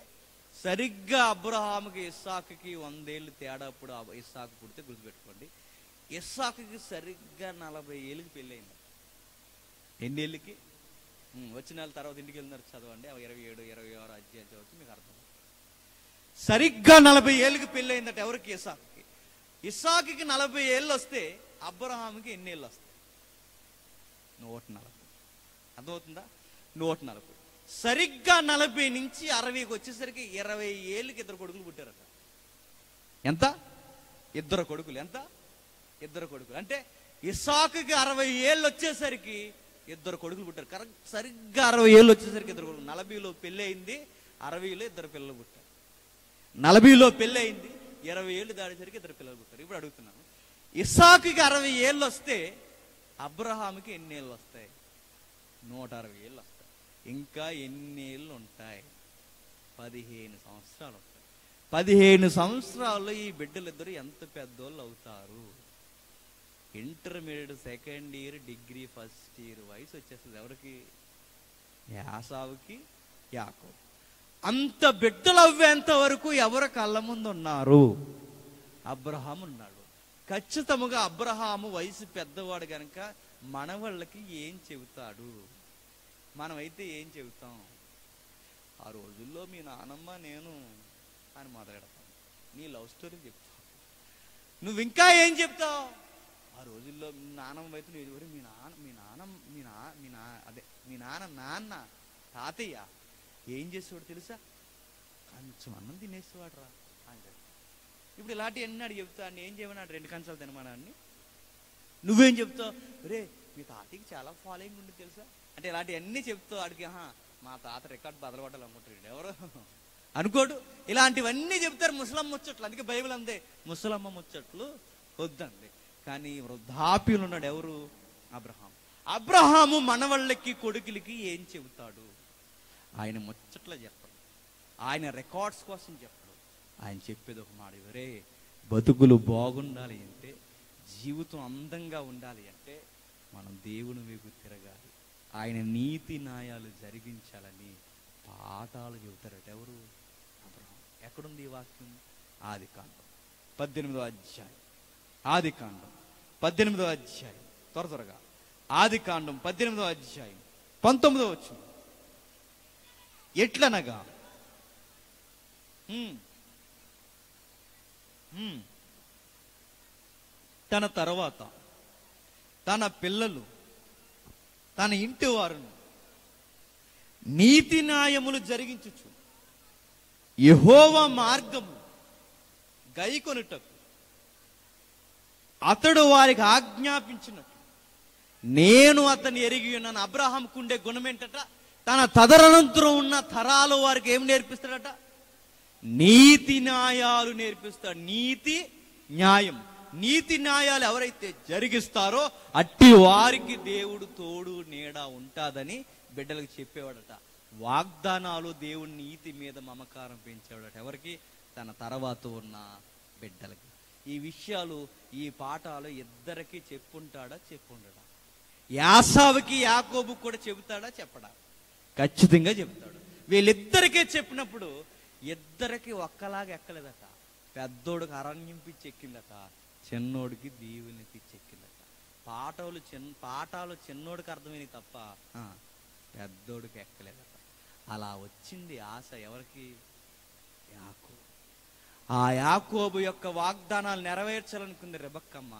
సరిగ్గా అబ్రహాముకి ఇస్సాకుకి 100 ఏళ్ళు తేడా. అప్పుడు ఇస్సాకు పుడితే గుర్తుపెట్టుకోండి, ఇస్సాకుకి సరిగ్గా 40 ఏళ్ళకి పెళ్ళయింది. ఎన్ని ఏళ్ళకి? వచ్చిన నెల తర్వాత ఇంటికి వెళ్ళినారు, చదవండి. 27, 26 అధ్యాయం చదివితే మీకు అర్థం. సరిగ్గా 40 ఏళ్ళకి పెళ్ళయిందట. ఎవరికి? ఇస్సాకుకి. ఇస్సాకుకి 40 ఏళ్ళు వస్తే అబ్రహాముకి ఎన్ని ఏళ్ళు వస్తాయి? 140. అర్థమవుతుందా? 140. సరిగ్గా 40 నుంచి 60కి వచ్చేసరికి 20 ఏళ్ళకి 2 కొడుకులు పుట్టారట. ఎంత? 2 కొడుకులు. ఎంత? 2 కొడుకులు. అంటే ఇస్సాకుకి 60 ఏళ్ళు వచ్చేసరికి 2 కొడుకులు పుట్టారు. కరెక్ట్, సరిగ్గా 60 ఏళ్ళు వచ్చేసరికి 2 కొడుకులు. 40లో పెళ్ళి అయింది, 60లో 2 పిల్లలు పుట్టారు. 40లో పెళ్ళి అయింది, 20 ఏళ్ళు దాడేసరికి 2 పిల్లలు పుట్టారు. ఇప్పుడు అడుగుతున్నాను, ఇస్సాకుకి 60 ఏళ్ళు వస్తే అబ్రహాముకి ఎన్ని ఏళ్ళు వస్తాయి? 160 ఏళ్ళు వస్తాయి. ఇంకా ఎన్ని ఏళ్ళు ఉంటాయి? 15 సంవత్సరాలు ఉంటాయి. 15 సంవత్సరాల్లో ఈ బిడ్డలిద్దరు ఎంత పెద్దోళ్ళు అవుతారు? Intermediate second year, degree first year వయసు వచ్చేస్తుంది. ఎవరికి? యాసావుకి, యాకోబు. అంత బిడ్డలు అవ్వేంత వరకు ఎవరు కళ్ళ ముందు ఉన్నారు? అబ్రహాం ఉన్నాడు. ఖచ్చితంగా అబ్రహాము వయసు పెద్దవాడు కనుక మనవాళ్ళకి ఏం చెబుతాడు? మనమైతే ఏం చెబుతాం? ఆ రోజుల్లో మీ నానమ్మ నేను అని మొదలెడతాం. నీ లవ్ స్టోరీ చెప్తావు. నువ్వు ఇంకా ఏం చెప్తావు? ఆ రోజుల్లో నానమ్మ అయితే నువ్వు మీ నాన్న తాతయ్య ఏం చేసేవాడు తెలుసా? కొంచెం అన్నం తినేసేవాడు రా అని. ఇప్పుడు ఇలాంటివన్నీ అడిగి చెప్తా. అని ఏం చేయమన్నాడు? 2 కంచాలు తినమని. నువ్వేం చెప్తావు? రే మీ తాతయ్యకి చాలా ఫాలోయింగ్ ఉంది తెలుసా అంటే ఇలాంటివన్నీ చెప్తావు. అడిగి మా తాత రికార్డ్ బదలగొట్టాలి అనుకుంటాడు ఎవరు అనుకోడు. ఇలాంటివన్నీ చెప్తారు ముసలమ్మ ముచ్చట్లు. అందుకే బైబిల్ అందే ముసలమ్మ ముచ్చట్లు వద్దంది. కానీ వృద్ధాప్యులు ఉన్నాడు ఎవరు? అబ్రహాం. అబ్రహాము మనవళ్ళకి కొడుకులకి ఏం చెబుతాడు? ఆయన ముచ్చట్లు చెప్పడు, ఆయన రికార్డ్స్ కోసం చెప్పడు. ఆయన చెప్పేది ఒక మాట, రే బతుకులు బాగుండాలి అంటే, జీవితం అందంగా ఉండాలి అంటే మనం దేవుని వైపు తిరగాలి, ఆయన నీతి న్యాయాలు జరిగించాలని పాఠాలు చెబుతారట. ఎవరు? అబ్రహాం. ఎక్కడుంది ఈ వాక్యం? ఆదికాండం 18వ అధ్యాయం. ఆదికాండం 18వ అధ్యాయం. త్వరగా ఆదికాండం 18వ అధ్యాయం 19వ వచనం. ఎట్లనగా తన తర్వాత తన పిల్లలు తన ఇంటి వారును నీతి న్యాయములు జరిగించుచు యెహోవా మార్గము గైకొనుటకు అతడు వారికి ఆజ్ఞాపించినట్టు నేను అతన్ని ఎరిగి ఉన్నాను. అబ్రహాంకు ఉండే గుణం ఏంటట? తన తదనంతరం ఉన్న తరాలు వారికి ఏం నేర్పిస్తాడట? నీతి న్యాయాలు నేర్పిస్తాడు. నీతి న్యాయం. నీతి న్యాయాలు ఎవరైతే జరిగిస్తారో అట్టి వారికి దేవుడు తోడు నీడ ఉంటాదని బిడ్డలకు చెప్పేవాడట. వాగ్దానాలు దేవుని నీతి మీద మమకారం పెంచేవాడట. ఎవరికి? తన తర్వాత ఉన్న బిడ్డలకి. ఈ విషయాలు, ఈ పాఠాలు ఇద్దరికి చెప్పుంటాడా? చెప్పుండడా? యాసావుకి యాకోబుకి కూడా చెబుతాడా? చెప్పడా? ఖచ్చితంగా చెబుతాడు. వీళ్ళిద్దరికే చెప్పినప్పుడు ఇద్దరికి ఒక్కలాగా ఎక్కలేదట. పెద్దోడికి అరణ్యం పిచ్చి ఎక్కిందట, చిన్నోడికి దీవుని పిచ్చి ఎక్కిందట. పాఠాలు చిన్నోడికి అర్థమైనవి తప్ప పెద్దోడికి ఎక్కలేదట. అలా వచ్చింది ఆశ ఎవరికి? యాకోబు. ఆ యాకోబు యొక్క వాగ్దానాలు నెరవేర్చాలనుకుంది రెబెక్కమ్మ.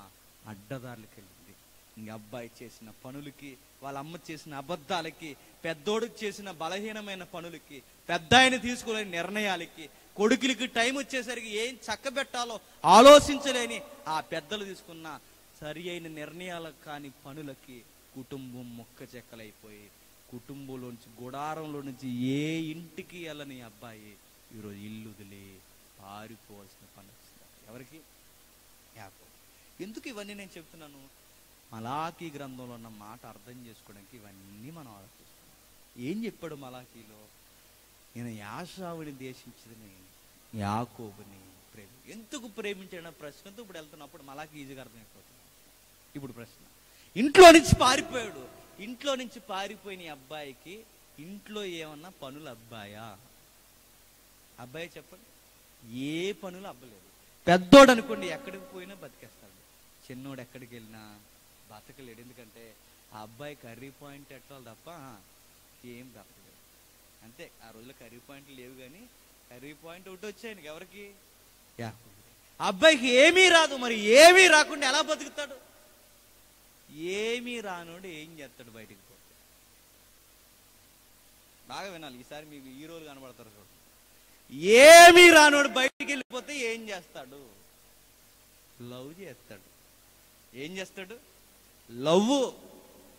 అడ్డదారులకు వెళ్ళింది. ఇంక అబ్బాయి చేసిన పనులకి, వాళ్ళ అమ్మ చేసిన అబద్ధాలకి, పెద్దోడికి చేసిన బలహీనమైన పనులకి, పెద్ద ఆయన తీసుకోలేని నిర్ణయాలకి, కొడుకులకి టైం వచ్చేసరికి ఏం చక్కబెట్టాలో ఆలోచించలేని ఆ పెద్దలు తీసుకున్న సరి అయిన నిర్ణయాలకు కాని పనులకి కుటుంబం మొక్క చెక్కలైపోయి, కుటుంబంలోంచి, గుడారంలో నుంచి ఏ ఇంటికి వెళ్ళని అబ్బాయి ఈరోజు ఇల్లు వదిలి పారిపోవాల్సిన పని వస్తుంది. ఎవరికి? యాకోబు. ఎందుకు ఇవన్నీ నేను చెప్తున్నాను? మలాకీ గ్రంథంలో ఉన్న మాట అర్థం చేసుకోవడానికి ఇవన్నీ మనం ఆలోచిస్తున్నాం. ఏం చెప్పాడు మలాకీలో? నేను యాషావుని దేశించింది, యాకోబుని ఎందుకు ప్రేమించాడన్న ప్రశ్నతో ఇప్పుడు వెళ్తున్నప్పుడు మలాకీ ఈజీగా అర్థమైపోతుంది. ఇప్పుడు ప్రశ్న, ఇంట్లో నుంచి పారిపోయాడు. ఇంట్లో నుంచి పారిపోయిన అబ్బాయికి ఇంట్లో ఏమన్నా పనులు అబ్బాయా? అబ్బాయి చెప్పండి. ఏ పనులు అబ్బలేదు. పెద్దోడు అనుకోండి ఎక్కడికి పోయినా బతికేస్తాడు. చిన్నోడు ఎక్కడికి వెళ్ళినా బతకలేడు. ఎందుకంటే ఆ అబ్బాయి కర్రీ పాయింట్ ఎట్టాలి తప్ప ఏం బతకలేదు. అంతే. ఆ రోజుల్లో కర్రీ పాయింట్లు లేవు, కానీ కర్రీ పాయింట్ ఒకటి వచ్చాయి ఎవరికి? యాకోబు. ఆ అబ్బాయికి ఏమీ రాదు. మరి ఏమీ రాకుండా ఎలా బతుకుతాడు? ఏమీ రానోడు ఏం చేస్తాడు? బయటికి పోతే బాగా వినాలి, ఈసారి మీకు హీరోలు కనబడతారు చూడండి. ఏమీ రానోడు బయటికి వెళ్ళిపోతే ఏం చేస్తాడు? లవ్ చేస్తాడు. ఏం చేస్తాడు? లవ్.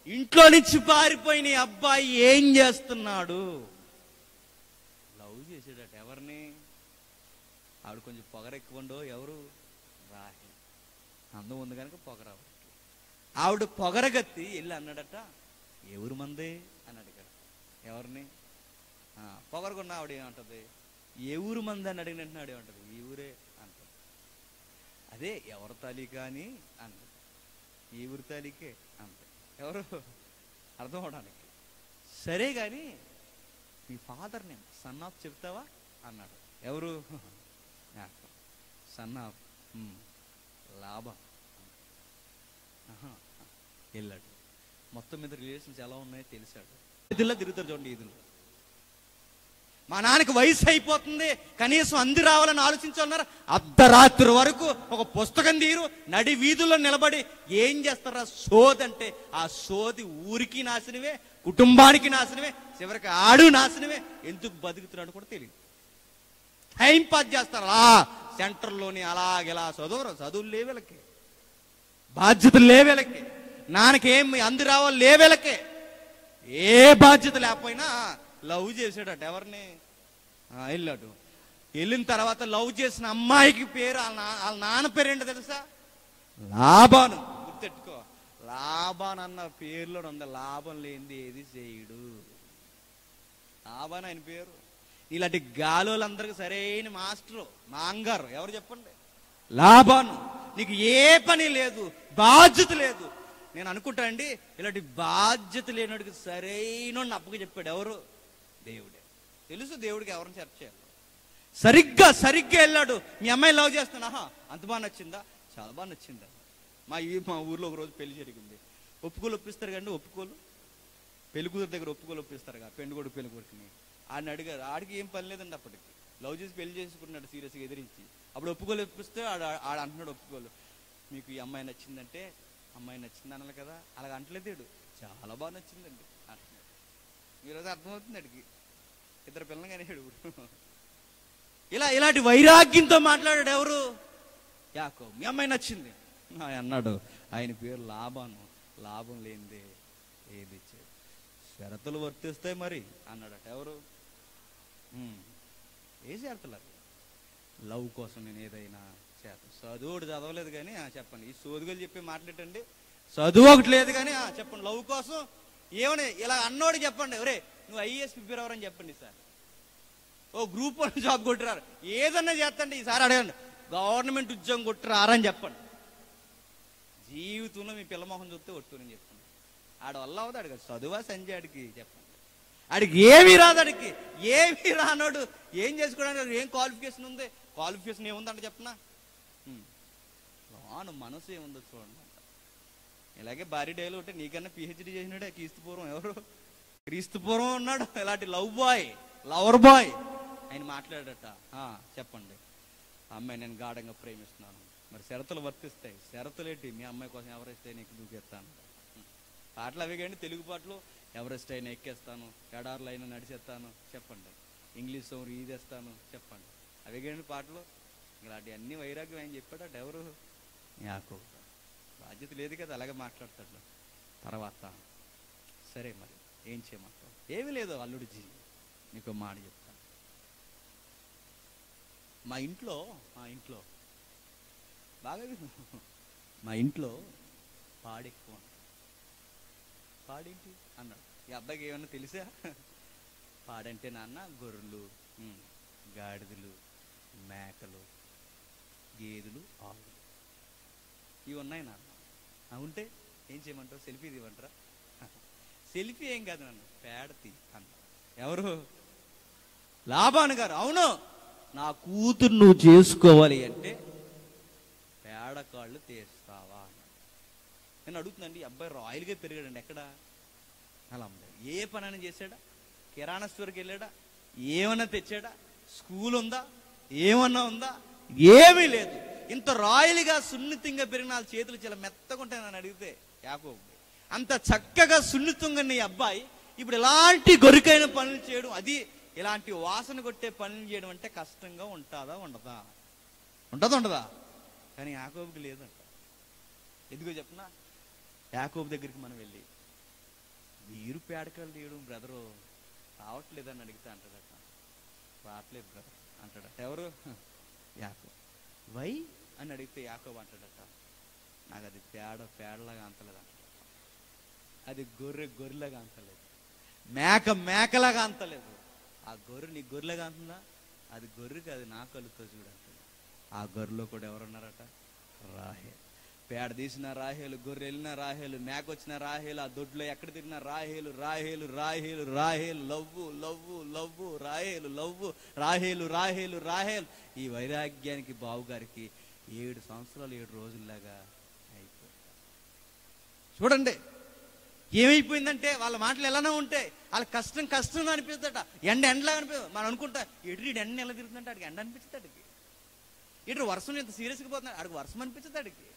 ఇంట్లో నుంచి పారిపోయిన అబ్బాయి ఏం చేస్తున్నాడు? లవ్ చేసాడట. ఎవరిని? ఆవిడ కొంచెం పొగర ఎక్కువ ఉండో. ఎవరు? రాహి. అందం ఉంది కనుక పొగర. ఆవిడ పొగరగత్తి వెళ్ళి అన్నాడట, ఎవరు మందే అని అడిగాడు. ఎవరిని? పొగరకున్న ఆవిడ ఏమంటది? ఏ ఊరు మంది అని అడిగినట్టు ఏమంటది? ఈ ఊరే అంటది. అదే ఎవరి తాలీ కానీ అంటది. ఈ ఊరి తాలీకే అంటది. ఎవరు? అర్థం అవడానికి. సరే కానీ మీ ఫాదర్ నేమ్ సన్ ఆఫ్ చెప్తావా అన్నాడు. ఎవరు? సన్ ఆఫ్ లాభం. వెళ్ళాడు. మొత్తం మీద రిలేషన్స్ ఎలా ఉన్నాయో తెలిసాడు. ఇదిలో తిరుగుతారు చూడండి. ఈదులు మా నాన్నకి వయసు అయిపోతుంది, కనీసం అంది రావాలని ఆలోచించాలన్నారు. అర్ధరాత్రి వరకు ఒక పుస్తకం తీరు నడి వీధుల్లో నిలబడి ఏం చేస్తారా? సోది. అంటే ఆ సోది ఊరికి నాశనమే, కుటుంబానికి నాశనమే, చివరికి ఆడు నాశనమే. ఎందుకు బతుకుతున్నాడు కూడా తెలియదు. టైం పాస్ చేస్తారు అలా సెంటర్లోని. అలాగెలా చదువులు లేవేలకి, బాధ్యతలు లేవేలకి, నాన్నకేం అంది రావాలి లేవేలకే. ఏ బాధ్యత లేకపోయినా లవ్ చేసాడట. ఎవరిని? వెళ్ళాడు. వెళ్ళిన తర్వాత లవ్ చేసిన అమ్మాయికి పేరు, వాళ్ళ నాన్న పేరు ఏంటో తెలుసా? లాభాను. గుర్తెట్టుకో, లాభాన్ అన్న పేరులో ఉంది. లాభం లేనిది ఏది చేయడు. లాభాన్ ఆయన పేరు. ఇలాంటి గాలోళ్ళందరికీ సరైన మాస్టరు, మా అంగారు ఎవరు చెప్పండి? లాభాను. నీకు ఏ పని లేదు, బాధ్యత లేదు. నేను అనుకుంటా అండి, ఇలాంటి బాధ్యత లేనివాడికి సరైన అప్పగా చెప్పాడు. ఎవరు? దేవుడే. తెలుసు దేవుడికి ఎవరిని సెర్చ్ చేయాలి. సరిగ్గా వెళ్ళాడు. మీ అమ్మాయి లవ్ చేస్తున్నా? అంత బాగా నచ్చిందా? చాలా బాగా నచ్చిందా? మా ఊర్లో ఒక రోజు పెళ్లి జరిగింది. ఒప్పుకోలు ఒప్పిస్తారు కండి. ఒప్పుకోలు పెళ్లి కూతురు దగ్గర ఒప్పుకోలు ఒప్పిస్తారు కదా, పెళ్లి కొడుకు పెళ్లి కొడుకుని. ఆడిని అడిగారు. ఆడికి ఏం పని లేదండి. అప్పటికి లవ్ చేసి పెళ్లి చేసుకున్నాడు సీరియస్గా ఎదిరించి. అప్పుడు ఒప్పుకోలు ఒప్పిస్తే ఆడ అంటున్నాడు ఒప్పుకోలు, మీకు ఈ అమ్మాయి నచ్చిందంటే, అమ్మాయి నచ్చింది అనాలి కదా, అలాగ అంటలేదు. చాలా బాగా నచ్చిందండి అంటున్నాడు. ఈరోజు అర్థమవుతుంది అడిగి, ఇద్దరు పిల్లలు కనేడు. ఇలాంటి వైరాగ్యంతో మాట్లాడాడు. ఎవరు? యాకోబు. మీ అమ్మాయి నచ్చింది అన్నాడు. ఆయన పేరు లాభాను. లాభం లేనిదే ఏది ఇచ్చాడు. షరతులు వర్తిస్తాయి మరి అన్నాడట. ఎవరు? ఏ షరతులు? లవ్ కోసం నేను ఏదైనా చేస్తాను. చదువుడు చదవలేదు కానీ చెప్పండి. ఈ సోదుగలు చెప్పి మాట్లాడండి. చదువు ఒకటి లేదు కానీ చెప్పండి. లవ్ కోసం ఏమని ఇలా అన్నోడు చెప్పండి. ఒరే నువ్వు ఐఏఎస్ ప్రిపేర్ అవ్వరని చెప్పండి సార్. ఓ గ్రూప్ 1 జాబ్ కొట్టిరారు. ఏదన్నా చేస్తండి ఈసారి అడగండి. గవర్నమెంట్ ఉద్యోగం కొట్టిరారని చెప్పండి. జీవితంలో మీ పిల్లమోహం చూస్తే ఒట్టుని చెప్పండి. ఆడ వల్ల అవుతుంది. అడిగి చదువా సంజయ్ ఆడికి చెప్పండి. ఆడికి ఏమీ రాదు. ఆడికి ఏమీ రానోడు ఏం చేసుకోవడానికి ఏం క్వాలిఫికేషన్ ఉంది? క్వాలిఫికేషన్ ఏముందంటే చెప్పనా? మనసు ఏముందో చూడండి. ఇలాగే భారీ డైలో ఉంటే నీకన్నా పిహెచ్డి చేసినాడే క్రీస్తుపూర్వం. ఎవరు? క్రీస్తుపూర్వం ఉన్నాడు. ఇలాంటి లవర్ బాయ్ ఆయన మాట్లాడట. చెప్పండి. అమ్మాయి నేను గాఢంగా ప్రేమిస్తున్నాను. మరి షరతులు వర్తిస్తాయి. షరతులేంటి? మీ అమ్మాయి కోసం ఎవరెస్ట్ అయినా ఎక్కి దూకేస్తాను. పాటలు అవి కానీ తెలుగు పాటలు ఎవరెస్ట్ అయినా ఎక్కేస్తాను, ఎడార్లు అయినా నడిచేస్తాను చెప్పండి. ఇంగ్లీష్ సాంగ్ ఈదేస్తాను చెప్పండి. అవి కానీ పాటలు. ఇలాంటి అన్ని వైరాగ్యం ఆయన చెప్పాడట. ఎవరు? యాకోబు. బాధ్యత లేదు కదా, అలాగే మాట్లాడతాడు. తర్వాత సరే మరి ఏం చేయమంటావు? ఏమీ లేదు అల్లుడి జీ, నీకు మాట చెప్తాను. మా ఇంట్లో బాగా మా ఇంట్లో పాడెక్కువ. పాడేంటి అన్నాడు. ఈ అబ్బాయికి ఏమన్నా తెలుసా? పాడంటే నాన్న గొర్రెలు, గాడిదలు, మేకలు, గేదెలు, ఆవులు ఇవి ఉన్నాయి నాన్న. ఉంటే ఏం చేయమంటావు? సెల్ఫీ తీయమంటారా? సెల్ఫీ ఏం కాదు నాన్న, పేడతీ అన్న. ఎవరు? లాబాను గారు. అవును, నా కూతురు నువ్వు చేసుకోవాలి అంటే పేడకాళ్ళు తీస్తావా అన్నాడు. నేను అడుగుతుందండి, ఈ అబ్బాయి రాయల్గా పెరిగాడండి. ఎక్కడ? అలా ఏ పనైనా చేశాడా? కిరాణా స్టోర్కి వెళ్ళాడా? ఏమన్నా తెచ్చాడా? స్కూల్ ఉందా? ఏమన్నా ఉందా? ఏమీ లేదు. ఇంత రాయల్గా సున్నితంగా పెరిగిన చేతులు చాలా మెత్తగా ఉంటాయి. నన్ను అడిగితే యాకోబు అంత చక్కగా సున్నితంగా నీ అబ్బాయి ఇప్పుడు ఇలాంటి గొరికైన పనులు చేయడం, అది ఇలాంటి వాసన కొట్టే పనులు చేయడం అంటే కష్టంగా ఉంటుందా ఉండదా? ఉండదా? కానీ యాకోబుకి లేదంట. ఎందుకో చెప్పనా? యాకోబు దగ్గరికి మనం వెళ్ళి, మీరు పేడకలు తీయడం బ్రదరు రావట్లేదని అడిగితే అంటాడట, రావట్లేదు బ్రదర్ అంటాడట. ఎవరు? యాకోబు. వై అని అడిగితే యాకోబు అంటాడట, నాకు అది పేడలాగా అంతలేదు అంటాడట, అది గొర్రెలాగా అంతలేదు, మేకలాగా అంతలేదు. ఆ గొర్రె నీ గొర్రెలాగా అంటుందా? అది గొర్రెకి, అది నా కళ్ళుతో చూడంటాడు. ఆ గొర్రెలో కూడా ఎవరున్నారట? రాహేలు. పేడ తీసిన రాహేలు, గొర్రె వెళ్ళిన రాహేలు, మేక వచ్చిన రాహేలు, ఆ దొడ్లో ఎక్కడ తిరిగిన రాహేలు రాహేలు రాహేలు రాహేలు, లవ్వు లవ్వు లవ్వు, రాహేలు లవ్వు, రాహేలు రాహేలు రాహేలు. ఈ వైరాగ్యానికి బావుగారికి 7 సంవత్సరాలు 7 రోజుల్లాగా అయిపోయింది. చూడండి ఏమైపోయిందంటే, వాళ్ళ మాటలు ఎలానో ఉంటాయి, వాళ్ళ కష్టం అనిపిస్తుందట, ఎండలాగా అనిపిస్తుంది. మనం అనుకుంటా ఎడ్రీ ఎండ ఎలా తిరుగుతుందంటే అడిగి ఎండ అనిపిస్తుంది, అడిగి ఎటు వర్షం ఎంత సీరియస్గా పోతున్నాడు, అడిగి వర్షం అనిపిస్తుంది అడిగి.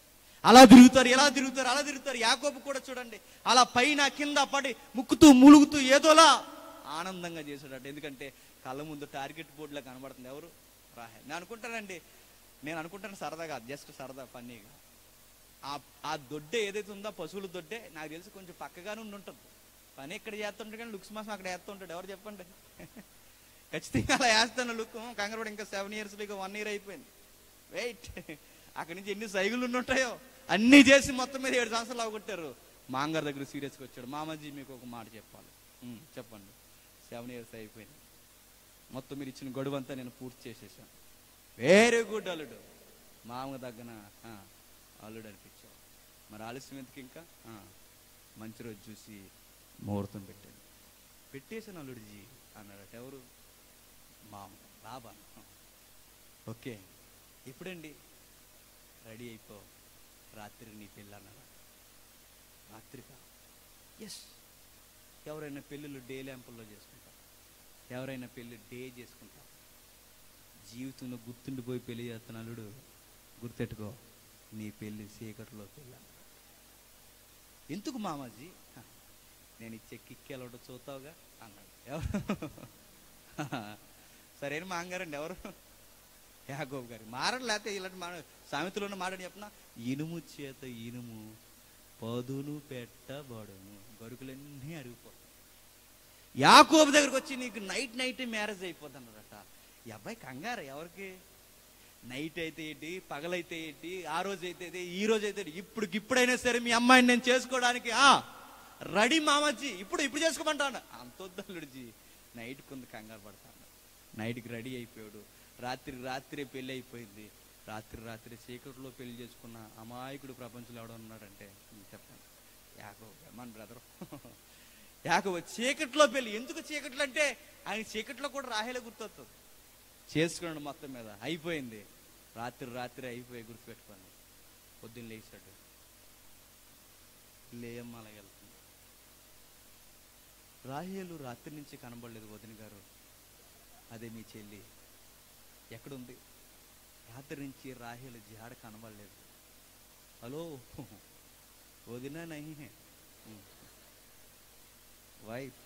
అలా తిరుగుతారు, ఎలా తిరుగుతారు, అలా తిరుగుతారు. యాకోబు కూడా చూడండి అలా పైన కింద పడి ముక్కుతూ ములుగుతూ ఏదోలా ఆనందంగా చేశాడట. ఎందుకంటే కళ్ళ ముందు టార్గెట్ బోర్డులా కనబడుతుంది. ఎవరు? రాహేల్. నేను అనుకుంటాను సరదాగా, జస్ట్ సరదా ఫన్నీగా, ఆ దొడ్డే ఏదైతే ఉందో పశువుల దొడ్డే నాకు తెలిసి కొంచెం పక్కగానే ఉంటుంది. పని ఇక్కడ చేస్తుంటాడు కానీ లుక్స్ మాసం అక్కడ వేస్తుంటాడు. ఎవరు చెప్పండి? ఖచ్చితంగా అలా వేస్తాను. లుక్ కంగారు ఇంకా 7 years, 1 year అయిపోయింది. వెయిట్, అక్కడి నుంచి ఎన్ని సైకిళ్ళు ఉంటాయో అన్నీ చేసి మొత్తం మీద 7 సంవత్సరాలు అవగొట్టారు. మాంగారు దగ్గర సీరియస్గా వచ్చాడు. మామాజీ మీకు ఒక మాట చెప్పాలి. చెప్పండి. 7 years అయిపోయింది, మొత్తం మీరు ఇచ్చిన గడువంతా నేను పూర్తి చేసేసాను. వెరీ గుడ్ అల్లుడు, మామ దగ్గర అల్లుడు అనిపించావు. మరి ఆలస్యం ఎందుకు ఇంకా? మంచి రోజు చూసి ముహూర్తం పెట్టేశాను అల్లుడిజీ అన్నాడట. ఎవరు? మామ లాభాన్. ఓకే, ఎప్పుడండి? రెడీ అయిపో, రాత్రి నీ పెళ్ళి అన్నాడు. రాత్రిగా? ఎస్. ఎవరైనా పెళ్ళిళ్ళు డే ల్యాంపుల్లో చేసుకుంటారు, ఎవరైనా పెళ్ళి డే చేసుకుంటారు. జీవితంలో గుర్తుండిపోయి పెళ్లి చేస్తున్న అల్లుడు, గుర్తెట్టుకో, నీ పెళ్ళి చీకటిలో పెళ్ళి. ఎందుకు మామాజీ? నేను ఇచ్చే కిక్కెలవడం చూస్తావుగా అన్నాడు. ఎవరు? సరైన మాంగారండి. ఎవరు? యాకోబు గారు. మారడు, లేకపోతే ఇలాంటి సామెతలో ఉన్న మాట చెప్పిన, ఇనుము చేత ఇనుము పదును పెట్టబడును, గరుకులన్నీ అరిగిపోతాయి. యాకోబు దగ్గరకు వచ్చి నీకు నైట్ మ్యారేజ్ అయిపోద్ది అన్నారట. ఈ అబ్బాయి కంగారు. ఎవరికి? నైట్ అయితే ఏంటి, పగలైతే ఏంటి, ఆ రోజు అయితే ఈ రోజు అయితే ఇప్పుడైనా సరే మీ అమ్మాయిని నేను చేసుకోవడానికి రెడీ మామజ్జీ, ఇప్పుడు చేసుకోమంటాను. అంతొద్దల్లుడిజీ, నైట్ కొంత కంగారు పడతాను. నైట్కి రెడీ అయిపోయాడు. రాత్రి పెళ్ళి అయిపోయింది. రాత్రి చీకటిలో పెళ్లి చేసుకున్న అమాయకుడు ప్రపంచంలో ఎవడో ఉన్నాడంటే చెప్పండి, యాకోబు, మన బ్రదరు యాకోబు. చీకట్లో పెళ్ళి. ఎందుకు చీకట్లు అంటే, ఆయన చీకట్లో కూడా రాహేలే గుర్తొస్తుంది. చేసుకున్నాడు, మొత్తం మీద అయిపోయింది. రాత్రి అయిపోయి గుర్తుపెట్టుకోండి. పొద్దున్న లేచాడు, లేయమ్మ అలాగే వెళ్తుంది. రాహేలు రాత్రి నుంచి కనబడలేదు వదిన గారు, అదే మీ చెల్లి ఎక్కడుంది? రాత్రి నుంచి రాహేలు జాడ కనబడలేదు. హలో వదినా నహీ హై వైఫ్,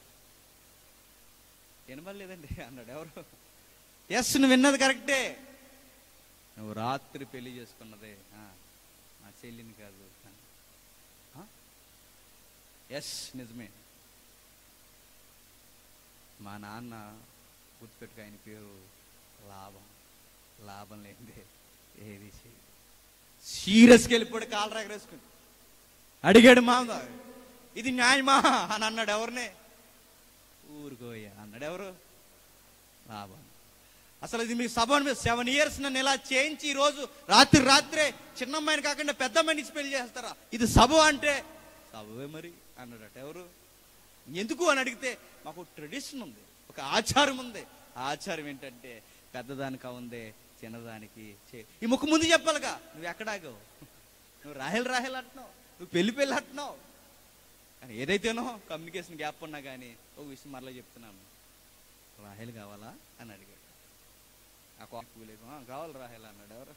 వినబడలేదండి అన్నాడు. ఎవరు? ఎస్, నువ్వు విన్నది కరెక్టే, నువ్వు రాత్రి పెళ్లి చేసుకున్నదే మా చెల్లిని కాదు. ఎస్, నిజమే. మా నాన్న గుర్తుపెట్టుకు, ఆయన పేరు లాభం లేదే ఏది చేయి. సీరియస్కి వెళ్ళిపోయాడు, కాలు ఎగరేసుకుని అడిగాడు, మామ ఇది న్యాయమా అని అన్నాడు. ఎవరిని? ఊరుకోయ్యా అన్నాడు. ఎవరు? లాభం. అసలు ఇది మీ సభ 7 years నన్ను ఇలా చేయించి ఈరోజు రాత్రే చిన్నమ్మాయిని కాకుండా పెద్ద అమ్మాయిని ఇచ్చి పెళ్లి చేస్తారా? ఇది సభ అంటే? సభవే మరి అన్నాడట. ఎవరు? ఎందుకు అని అడిగితే, మాకు ట్రెడిషన్ ఉంది, ఒక ఆచారం ఉంది. ఆచారం ఏంటంటే, పెద్దదానికి ఉందే చిన్నదానికి ఈ ముక్కు ముందు చెప్పాలిగా. నువ్వు ఎక్కడాగో, నువ్వు రాహేల్ అంటున్నావు, నువ్వు పెళ్లి అంటున్నావు. కానీ ఏదైతేనో కమ్యూనికేషన్ గ్యాప్ ఉన్నా కానీ ఒక విషయం మరలా చెప్తున్నాను, రాహేల్ కావాలా అని అడిగాడు. ఆ కూలైపో కావాలి రాహేల్ అన్నాడు. ఎవరు?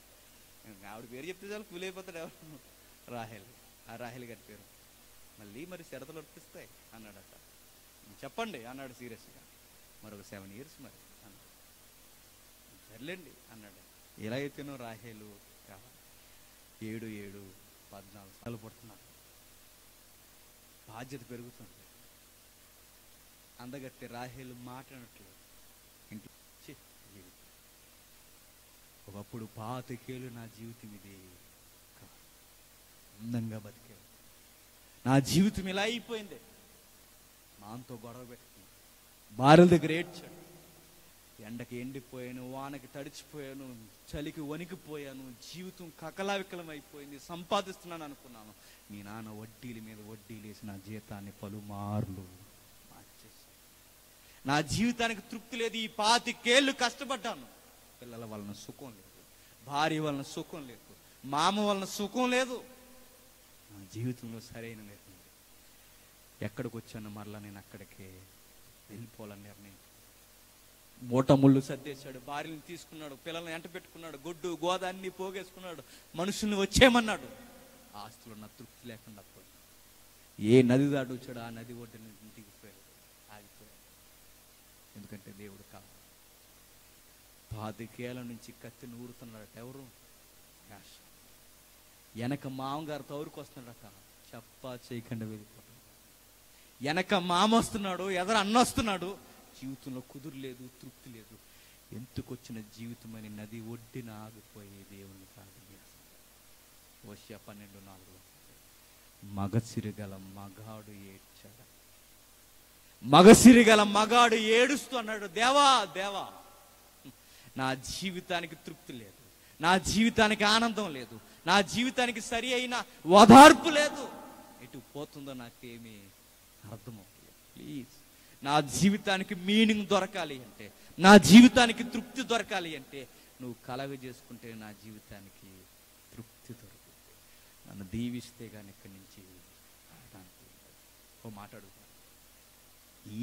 ఆవిడ పేరు చెప్తే చాలు కూలైపోతాడు. ఎవరు? రాహేల్. ఆ రాహేల్ గారి పేరు. మరి షరతులు వర్తిస్తాయి అన్నాడట. చెప్పండి అన్నాడు సీరియస్గా. మరొక 7 years మరి అన్నాడు. సర్లేండి అన్నాడు. ఎలా అయితేనో రాహేలు కావాలి. 7, 7, 14 పుడుతున్నారు. బాధ్యత పెరుగుతుంది. అందగట్టి రాహేలు మాట్లాడట్లేదు. ఇంట్లో ఒకప్పుడు 25 ఏళ్ళు నా జీవితం ఇది కాదు, అందంగా బతికే నా జీవితం ఇలా అయిపోయింది. మాంతో గొడవ పెట్టుకున్నాను, భార్యల దగ్గర ఏడ్చాడు. ఎండకి ఎండిపోయాను, వానకి తడిచిపోయాను, చలికి వణికిపోయాను, జీవితం కకలావికలం అయిపోయింది. సంపాదిస్తున్నాను అనుకున్నాను. మీ నాన్న వడ్డీల మీద వడ్డీలు వేసి నా జీతాన్ని పలుమార్లు మార్చేశాను. నా జీవితానికి తృప్తి లేదు. ఈ 25 ఏళ్ళు కష్టపడ్డాను. పిల్లల వలన సుఖం లేదు, భార్య వలన సుఖం లేదు, మామ వలన సుఖం లేదు. నా జీవితంలో సరైన నిర్ణయం. ఎక్కడికి వచ్చాను మరలా నేను అక్కడికే వెళ్ళిపోవాలని నిర్ణయం. మూట ముళ్ళు సర్దేశాడు, భార్యని తీసుకున్నాడు, పిల్లల్ని ఎంట పెట్టుకున్నాడు, గొడ్డు గోద అన్ని పోగేసుకున్నాడు, మనుషుల్ని వచ్చేయమన్నాడు. ఆస్తులు ఉన్న తృప్తి లేకుండా పోయింది. ఏ నది దాటి వచ్చాడు ఆ నది ఒడ్డుని దిగిపోయాడు, ఆగిపోయాడు. ఎందుకంటే దేవుడు కావాలి. 25 ఏళ్ల నుంచి కత్తి నూరుతున్నాడట. ఎవరు? వెనక మామగారు తౌరుకు వస్తున్నాడట. చెప్పా చేయకుండా వెళ్ళిపోతాడు. వెనక మామ వస్తున్నాడు, ఎదర అన్న వస్తున్నాడు. జీవితంలో కుదురు లేదు, తృప్తి లేదు. ఎందుకొచ్చిన జీవితం అని నది ఒడ్డిన ఆగిపోయి దేవుని ప్రార్థన చేస్తాడు. హోషేయ 12:4 మగసిరిగల మగాడు ఏడ్చాడు. మగసిరిగల మగాడు ఏడుస్తూ అన్నాడు, దేవా దేవా, నా జీవితానికి తృప్తి లేదు, నా జీవితానికి ఆనందం లేదు, నా జీవితానికి సరి అయిన ఓదార్పు లేదు. ఎటు పోతుందో నాకేమీ అర్థమవుతుంది. ప్లీజ్, నా జీవితానికి మీనింగ్ దొరకాలి అంటే, నా జీవితానికి తృప్తి దొరకాలి అంటే నువ్వు కలగ చేసుకుంటే నా జీవితానికి తృప్తి దొరుకుతుంది. నన్ను దీవిస్తే కానీ ఇక్కడి నుంచి ఓ మాట అడుగుతాను.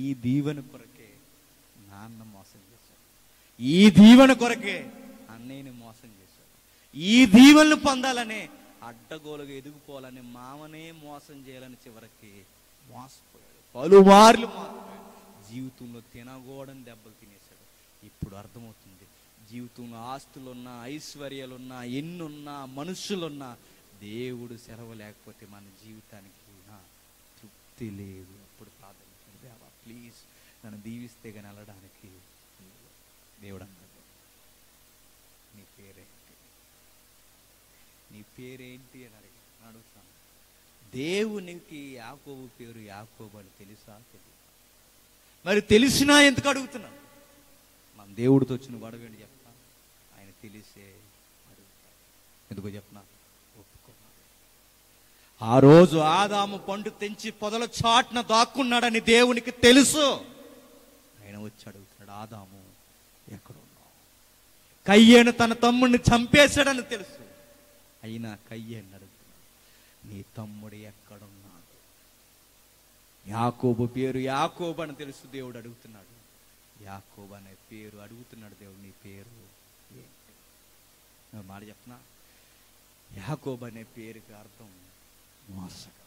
ఈ దీవెన కొరకే నాన్న మోసం చేశాడు, ఈ దీవెన కొరకే అన్నయ్యని మోసం చేశాడు, ఈ దీవెనలు పొందాలనే అడ్డగోలుగా ఎదిగిపోవాలని మామనే మోసం చేయాలని చివరికి మోసపోయాడు. పలుమార్లు మోసపోయాడు. జీవితంలో తినగోడని దెబ్బలు తినేశాడు. ఇప్పుడు అర్థమవుతుంది, జీవితంలో ఆస్తులున్నా, ఐశ్వర్యాలున్నా, ఎన్నున్నా, మనుషులున్నా, దేవుడు సెలవు లేకపోతే మన జీవితానికి తృప్తి లేదు. అప్పుడు ప్రార్థన, దేవా ప్లీజ్ నన్ను దీవిస్తే కానీ వెళ్ళడానికి. దేవుడు అన్నాడు, నీ పేరేంటి, నీ పేరేంటి అని అడుగుతాను. దేవునికి యాకోబు పేరు యాకోబు అని తెలుసా? తెలియదు. మరి తెలిసినా ఎందుకు అడుగుతున్నాడు? మన దేవుడితో వచ్చిన గొడవ ఏంటి చెప్పా? ఆయన తెలిసే అడుగుతాడు. ఎందుకో చెప్పనా? ఒప్పుకోవాలి. ఆ రోజు ఆదాము పండు తెంచి పొదల చాటున దాక్కున్నాడని దేవునికి తెలుసు. ఆయన వచ్చి అడుగుతున్నాడు, ఆదాము ఎక్కడున్నావు? కయ్యేను తన తమ్ముడిని చంపేశాడని తెలుసు. అయినా కయ్యేను అడుగుతున్నాడు, నీ తమ్ముడు ఎక్కడున్నాడు? యాకోబు పేరు యాకోబు అని తెలుసు. దేవుడు అడుగుతున్నాడు, యాకోబు అనే పేరు అడుగుతున్నాడు దేవుడు, నీ పేరు ఏంటి? మాట చెప్పనా? యాకోబు అనే పేరుకి అర్థం మోసగా.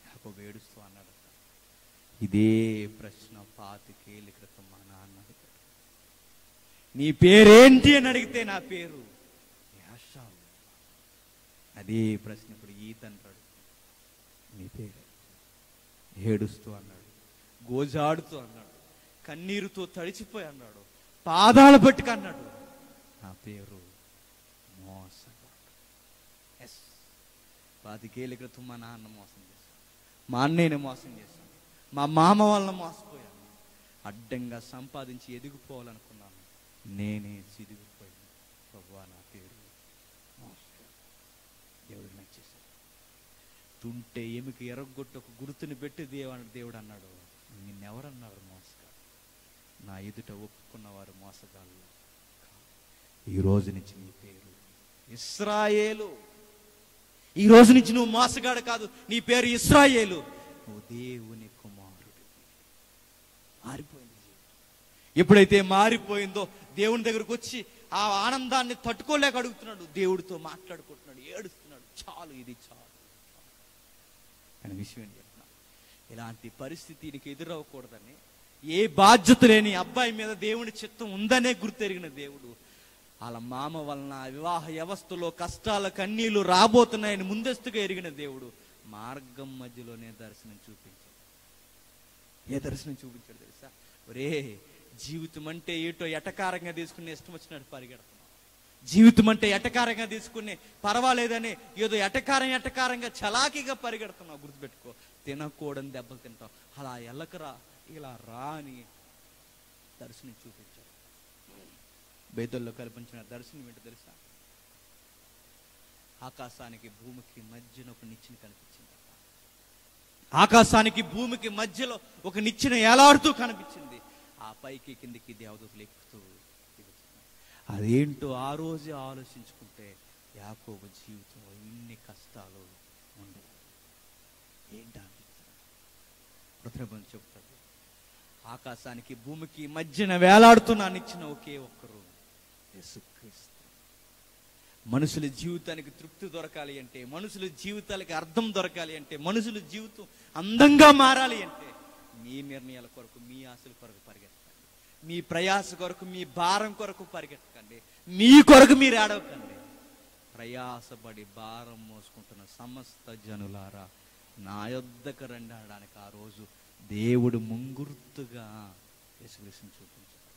యాకోబు ఏడుస్తూ అన్నాడు, ఇదే ప్రశ్న 25 ఏళ్ల క్రితం మా నాన్న అడిగాడు. నీ పేరేంటి అని అడిగితే నా పేరు యాషావు. అదే ప్రశ్న ఇప్పుడు ఈ తండ్రి అడుగుతాడు, నీ పేరు? ఏడుస్తూ అన్నాడు, గోజాడుతూ అన్నాడు, కన్నీరుతో తడిచిపోయి అన్నాడు, పాదాలు పట్టుకు అన్నాడు, నా పేరు మోసగాడు. 25 ఏళ్ల క్రితం మా నాన్న మోసం చేశాను, మా అన్నయ్యని మోసం చేశాను, మా మామ వాళ్ళని మోసపోయాను, అడ్డంగా సంపాదించి ఎదిగిపోవాలనుకున్నాను, నేనే చిదిగిపోయాను. ప్రభువా నా పేరు మోసగాడు. దేవుడు నచ్చేశాడు. తుంటే ఎమికి ఎరగొట్టి ఒక గుర్తుని పెట్టి దేవుడు అన్నాడు, నిన్నెవరన్నారు మోసగాడు? నా ఎదుట ఒప్పుకున్నవారు మోసగాళ్ళు. ఈ రోజు నుంచి నీ పేరు ఇశ్రాయేలు. ఈ రోజు నుంచి నువ్వు మోసగాడు కాదు, నీ పేరు ఇశ్రాయేలు. నువ్వు దేవుని కుమారుడు. మారిపోయింది జీవితం. ఎప్పుడైతే మారిపోయిందో దేవుని దగ్గరకు వచ్చి ఆ ఆనందాన్ని తట్టుకోలేక అడుగుతున్నాడు, దేవుడితో మాట్లాడుకుంటున్నాడు, ఏడుస్తున్నాడు, చాలు ఇది చాలు. అని విషయం ఏంటి చెప్పిన, ఇలాంటి పరిస్థితి నీకు ఎదురవ్వకూడదని, ఏ బాధ్యత లేని అబ్బాయి మీద దేవుని చిత్తం ఉందనే గుర్తెరిగిన దేవుడు వాళ్ళ మామ వలన వివాహ వ్యవస్థలో కష్టాల కన్నీళ్లు రాబోతున్నాయని ముందస్తుగా ఎరిగిన దేవుడు మార్గం మధ్యలోనే దర్శనం చూపించాడు. ఏ దర్శనం చూపించాడు తెలుసా? ఒరే, జీవితం అంటే ఏటో ఎటకారంగా తీసుకుని ఇష్టం వచ్చినట్టు పరిగెడుతున్నావు. జీవితం అంటే ఎటకారంగా తీసుకుని పర్వాలేదని ఏదో ఎటకారంగా చలాకీగా పరిగెడుతున్నావు. గుర్తుపెట్టుకో, తినకూడని దెబ్బలు తింటావు. అలా ఎల్లకరా, ఇలా రా అని దర్శనం చూపించాడు. బేతల్లో కల్పించిన దర్శనం ఏంటో తెలుసా? ఆకాశానికి భూమికి మధ్యన ఒక నిచ్చెన కనిపించింది. ఆకాశానికి భూమికి మధ్యలో ఒక నిచ్చెన ఏలాడుతూ కనిపించింది. ఆ పైకి కిందికి దేవదూతలు ఎక్కుతూ దిగుతున్నారు. అదేంటో ఆ రోజే ఆలోచించుకుంటే యాకోబు జీవితంలో ఇన్ని కష్టాలు ఉండవు. ఏంటా చెప్తాడు. ఆకాశానికి భూమికి మధ్యన వేలాడుతున్నా నిచ్చెన ఒకే ఒక్కరు, యేసుక్రీస్తు. మనుషుల జీవితానికి తృప్తి దొరకాలి అంటే, మనుషుల జీవితాలకి అర్థం దొరకాలి అంటే, మనుషుల జీవితం అందంగా మారాలి అంటే మీ నిర్ణయాల కొరకు, మీ ఆశల కొరకు పరిగెత్తకండి. మీ ప్రయాస కొరకు, మీ భారం కొరకు పరిగెత్తకండి. మీ కొరకు మీరు ఏడవకండి. ప్రయాసపడి భారం మోసుకుంటున్న సమస్త జనులారా నా యొద్దకు రండి అనడానికి ఆ రోజు దేవుడు ముంగుర్తుగా యేసుక్రీస్తుని చూపించాడు.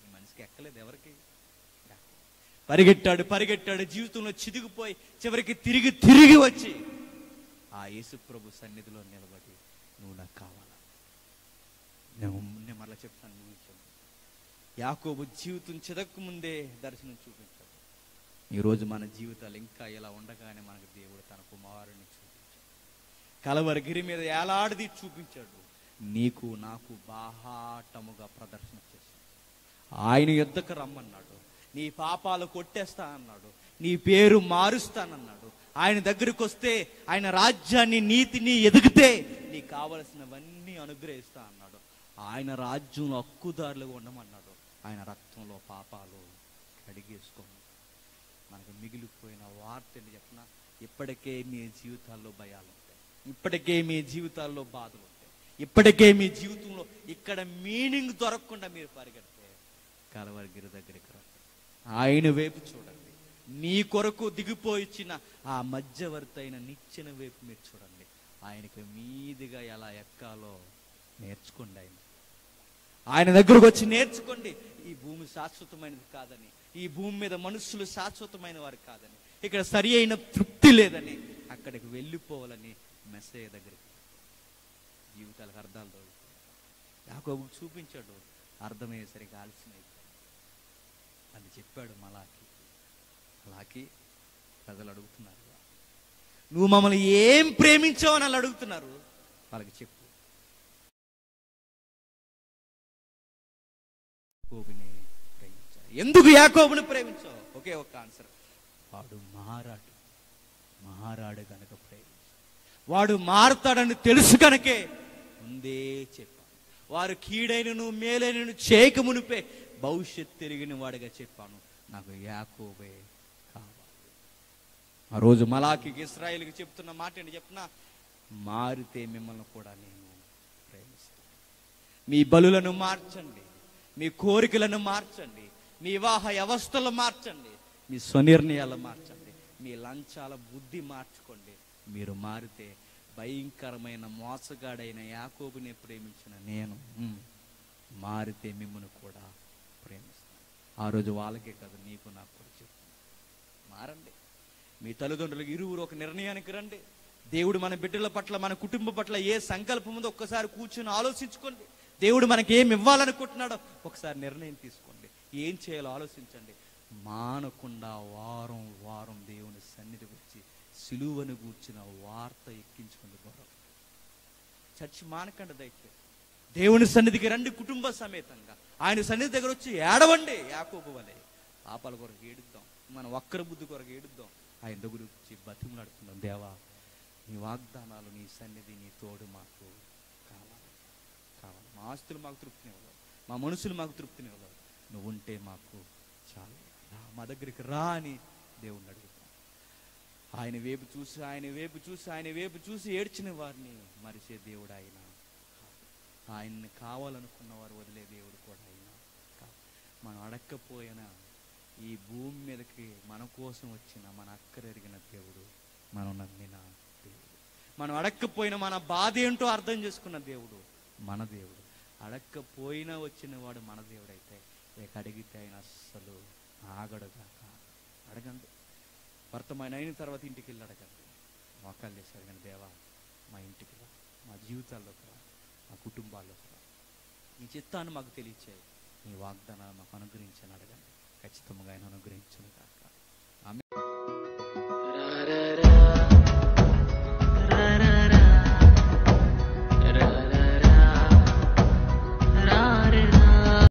ఈ మనిషికి ఎక్కలేదు. ఎవరికి? పరిగెట్టాడు. జీవితంలో చిదిగిపోయి చివరికి తిరిగి వచ్చి ఆ యేసు ప్రభు సన్నిధిలో నిలబడి, నువ్వు నాకు కావాలా? నేను మరలా చెప్తాను. యాకోబు జీవితం చిదక్కు ముందే దర్శనం చూపించాడు. ఈరోజు మన జీవితాలు ఇంకా ఇలా ఉండగానే మనకు దేవుడు తన కుమారుని చూపించాడు. కలవరి మీద ఏలాడిది చూపించాడు. నీకు నాకు బాహాటముగా ప్రదర్శన చేశాడు. ఆయన యుద్ధకు రమ్మన్నాడు. నీ పాపాలు కొట్టేస్తా అన్నాడు. నీ పేరు మారుస్తానన్నాడు. ఆయన దగ్గరికి వస్తే, ఆయన రాజ్యాన్ని, నీతిని ఎదిగితే నీకు కావలసినవన్నీ అనుగ్రహిస్తా అన్నాడు. ఆయన రాజ్యంలో హక్కుదారులుగా ఉండమన్నాడు. ఆయన రక్తంలో పాపాలు కడిగేసుకోమన్నాడు. మనకు మిగిలిపోయిన వార్తని చెప్పిన, ఇప్పటికే మీ జీవితాల్లో భయాలు ఉంటాయి, ఇప్పటికే మీ జీవితాల్లో బాధలు ఉంటాయి, ఇప్పటికే మీ జీవితంలో ఇక్కడ మీనింగ్ దొరకకుండా మీరు పరిగెడితే కలవరిగిరి దగ్గరికి రండి. ఆయన వైపు చూడండి. మీ కొరకు దిగిపోయిచ్చిన ఆ మధ్యవర్తి అయిన నిచ్చెన వైపు మీరు చూడండి. ఆయనకి మీదిగా ఎలా ఎక్కాలో నేర్చుకోండి. ఆయన దగ్గరకు వచ్చి నేర్చుకోండి. ఈ భూమి శాశ్వతమైనది కాదని, ఈ భూమి మీద మనుషులు శాశ్వతమైన వారు కాదని, ఇక్కడ సరి అయిన తృప్తి లేదని, అక్కడికి వెళ్ళిపోవాలని మెస్సయ్య దగ్గరికి జీవితాలకు అర్థాలు దొరుకుతాయి. యాకోబు చూపించాడు. అర్థమయ్యేసరికి ఆలస్యం అయిపోయింది అని చెప్పాడు మలాకి. ప్రజలు అడుగుతున్నారు, నువ్వు మమ్మల్ని ఏం ప్రేమించావు అని వాళ్ళు అడుగుతున్నారు. వాళ్ళకి చెప్పు. యాకోబుని ప్రేమించావు. ఎందుకు యాకోబుని ప్రేమించావు? ఒకే ఒక్క ఆన్సర్, వాడు మారాడు కనుక ప్రేమించావు. వాడు మారుతాడని తెలుసు కనుకే ముందే చెప్పాను. వారు కీడైనను మేలైనను చేయక మునిపే భవిష్యత్ తిరిగిన వాడిగా చెప్పాను, నాకు యాకోబే కావాలి. ఆ రోజు మలాకీకి, ఇశ్రాయేలుకి చెప్తున్న మాట ఏంటి చెప్పినా, మారితే మిమ్మల్ని కూడా నేను ప్రేమిస్తాను. మీ బలులను మార్చండి, మీ కోరికలను మార్చండి, మీ వివాహ వ్యవస్థలు మార్చండి, మీ స్వనిర్ణయాలు మార్చండి, మీ లంచాల బుద్ధి మార్చుకోండి. మీరు మారితే భయంకరమైన మోసగాడైన యాకోబుని ప్రేమించిన నేను మారితే మిమ్మల్ని కూడా ప్రేమిస్తాను. ఆ రోజు వాళ్ళకే కాదు, నీకు నాకు కూడా చెప్తాను, మారండి. మీ తల్లిదండ్రులకు ఇరువురు ఒక నిర్ణయానికి రండి. దేవుడు మన బిడ్డల పట్ల, మన కుటుంబం పట్ల ఏ సంకల్పం ఉందో ఒక్కసారి కూర్చొని ఆలోచించుకోండి. దేవుడు మనకి ఏమి ఇవ్వాలనుకుంటున్నాడో ఒకసారి నిర్ణయం తీసుకోండి. ఏం చేయాలో ఆలోచించండి. మానకుండా వారం దేవుని సన్నిధి వచ్చి సిలువను గూర్చిన వార్త ఎక్కించుకుని గొడవ. చర్చి మానకండి దయచేసి. దేవుని సన్నిధికి రండి కుటుంబ సమేతంగా. ఆయన సన్నిధి దగ్గర వచ్చి ఏడవండి. యాకోబు వలె పాపాల కొరకు ఏడుద్దాం, మన వక్ర బుద్ధి కొరకు ఏడుద్దాం. ఆయన దగ్గర వచ్చి బతిమలాడుతున్నాం, దేవా నీ వాగ్దానాలు, నీ సన్నిధి, నీ తోడు మాకు కావాలి. మా ఆస్తులు మాకు తృప్తినివ్వలేవు, మా మనుషులు మాకు తృప్తినివ్వలేవు, నువ్వు ఉంటే మాకు చాలు, మా దగ్గరికి రా అని దేవుణ్ణి అడుగుతాం. ఆయన వైపు చూసి ఏడ్చిన వారిని మరిచే దేవుడు ఆయన ఆయన్ని కావాలనుకున్న వారు వదిలే దేవుడు కూడా అయినా కాదు. మనం అడక్కపోయినా ఈ భూమి మీదకి మన కోసం వచ్చిన మన అక్కరెరిగిన దేవుడు, మనం నమ్మిన దేవుడు. మనం అడక్కపోయినా మన బాధ ఏంటో అర్థం చేసుకున్న దేవుడు మన దేవుడు. అడక్కపోయినా వచ్చిన వాడు మన దేవుడైతే ఇక అడిగితే ఆయన అస్సలు ఆగడుగాక. అడగండి. వర్తమానం అయిన తర్వాత ఇంటికి వెళ్ళి అడగండి. మోకాళ్ళు చేసి అడగండి, దేవా మా ఇంటికి రా, మా జీవితాల్లోకి రా, మా కుటుంబాల్లోకి రా, నీ చిత్తాన్ని మాకు తెలియచేయి, నీ వాగ్దానాలు మాకు అనుగ్రహించని అడగండి. ఖచ్చితంగా ఆయన అనుగ్రహించును కాక.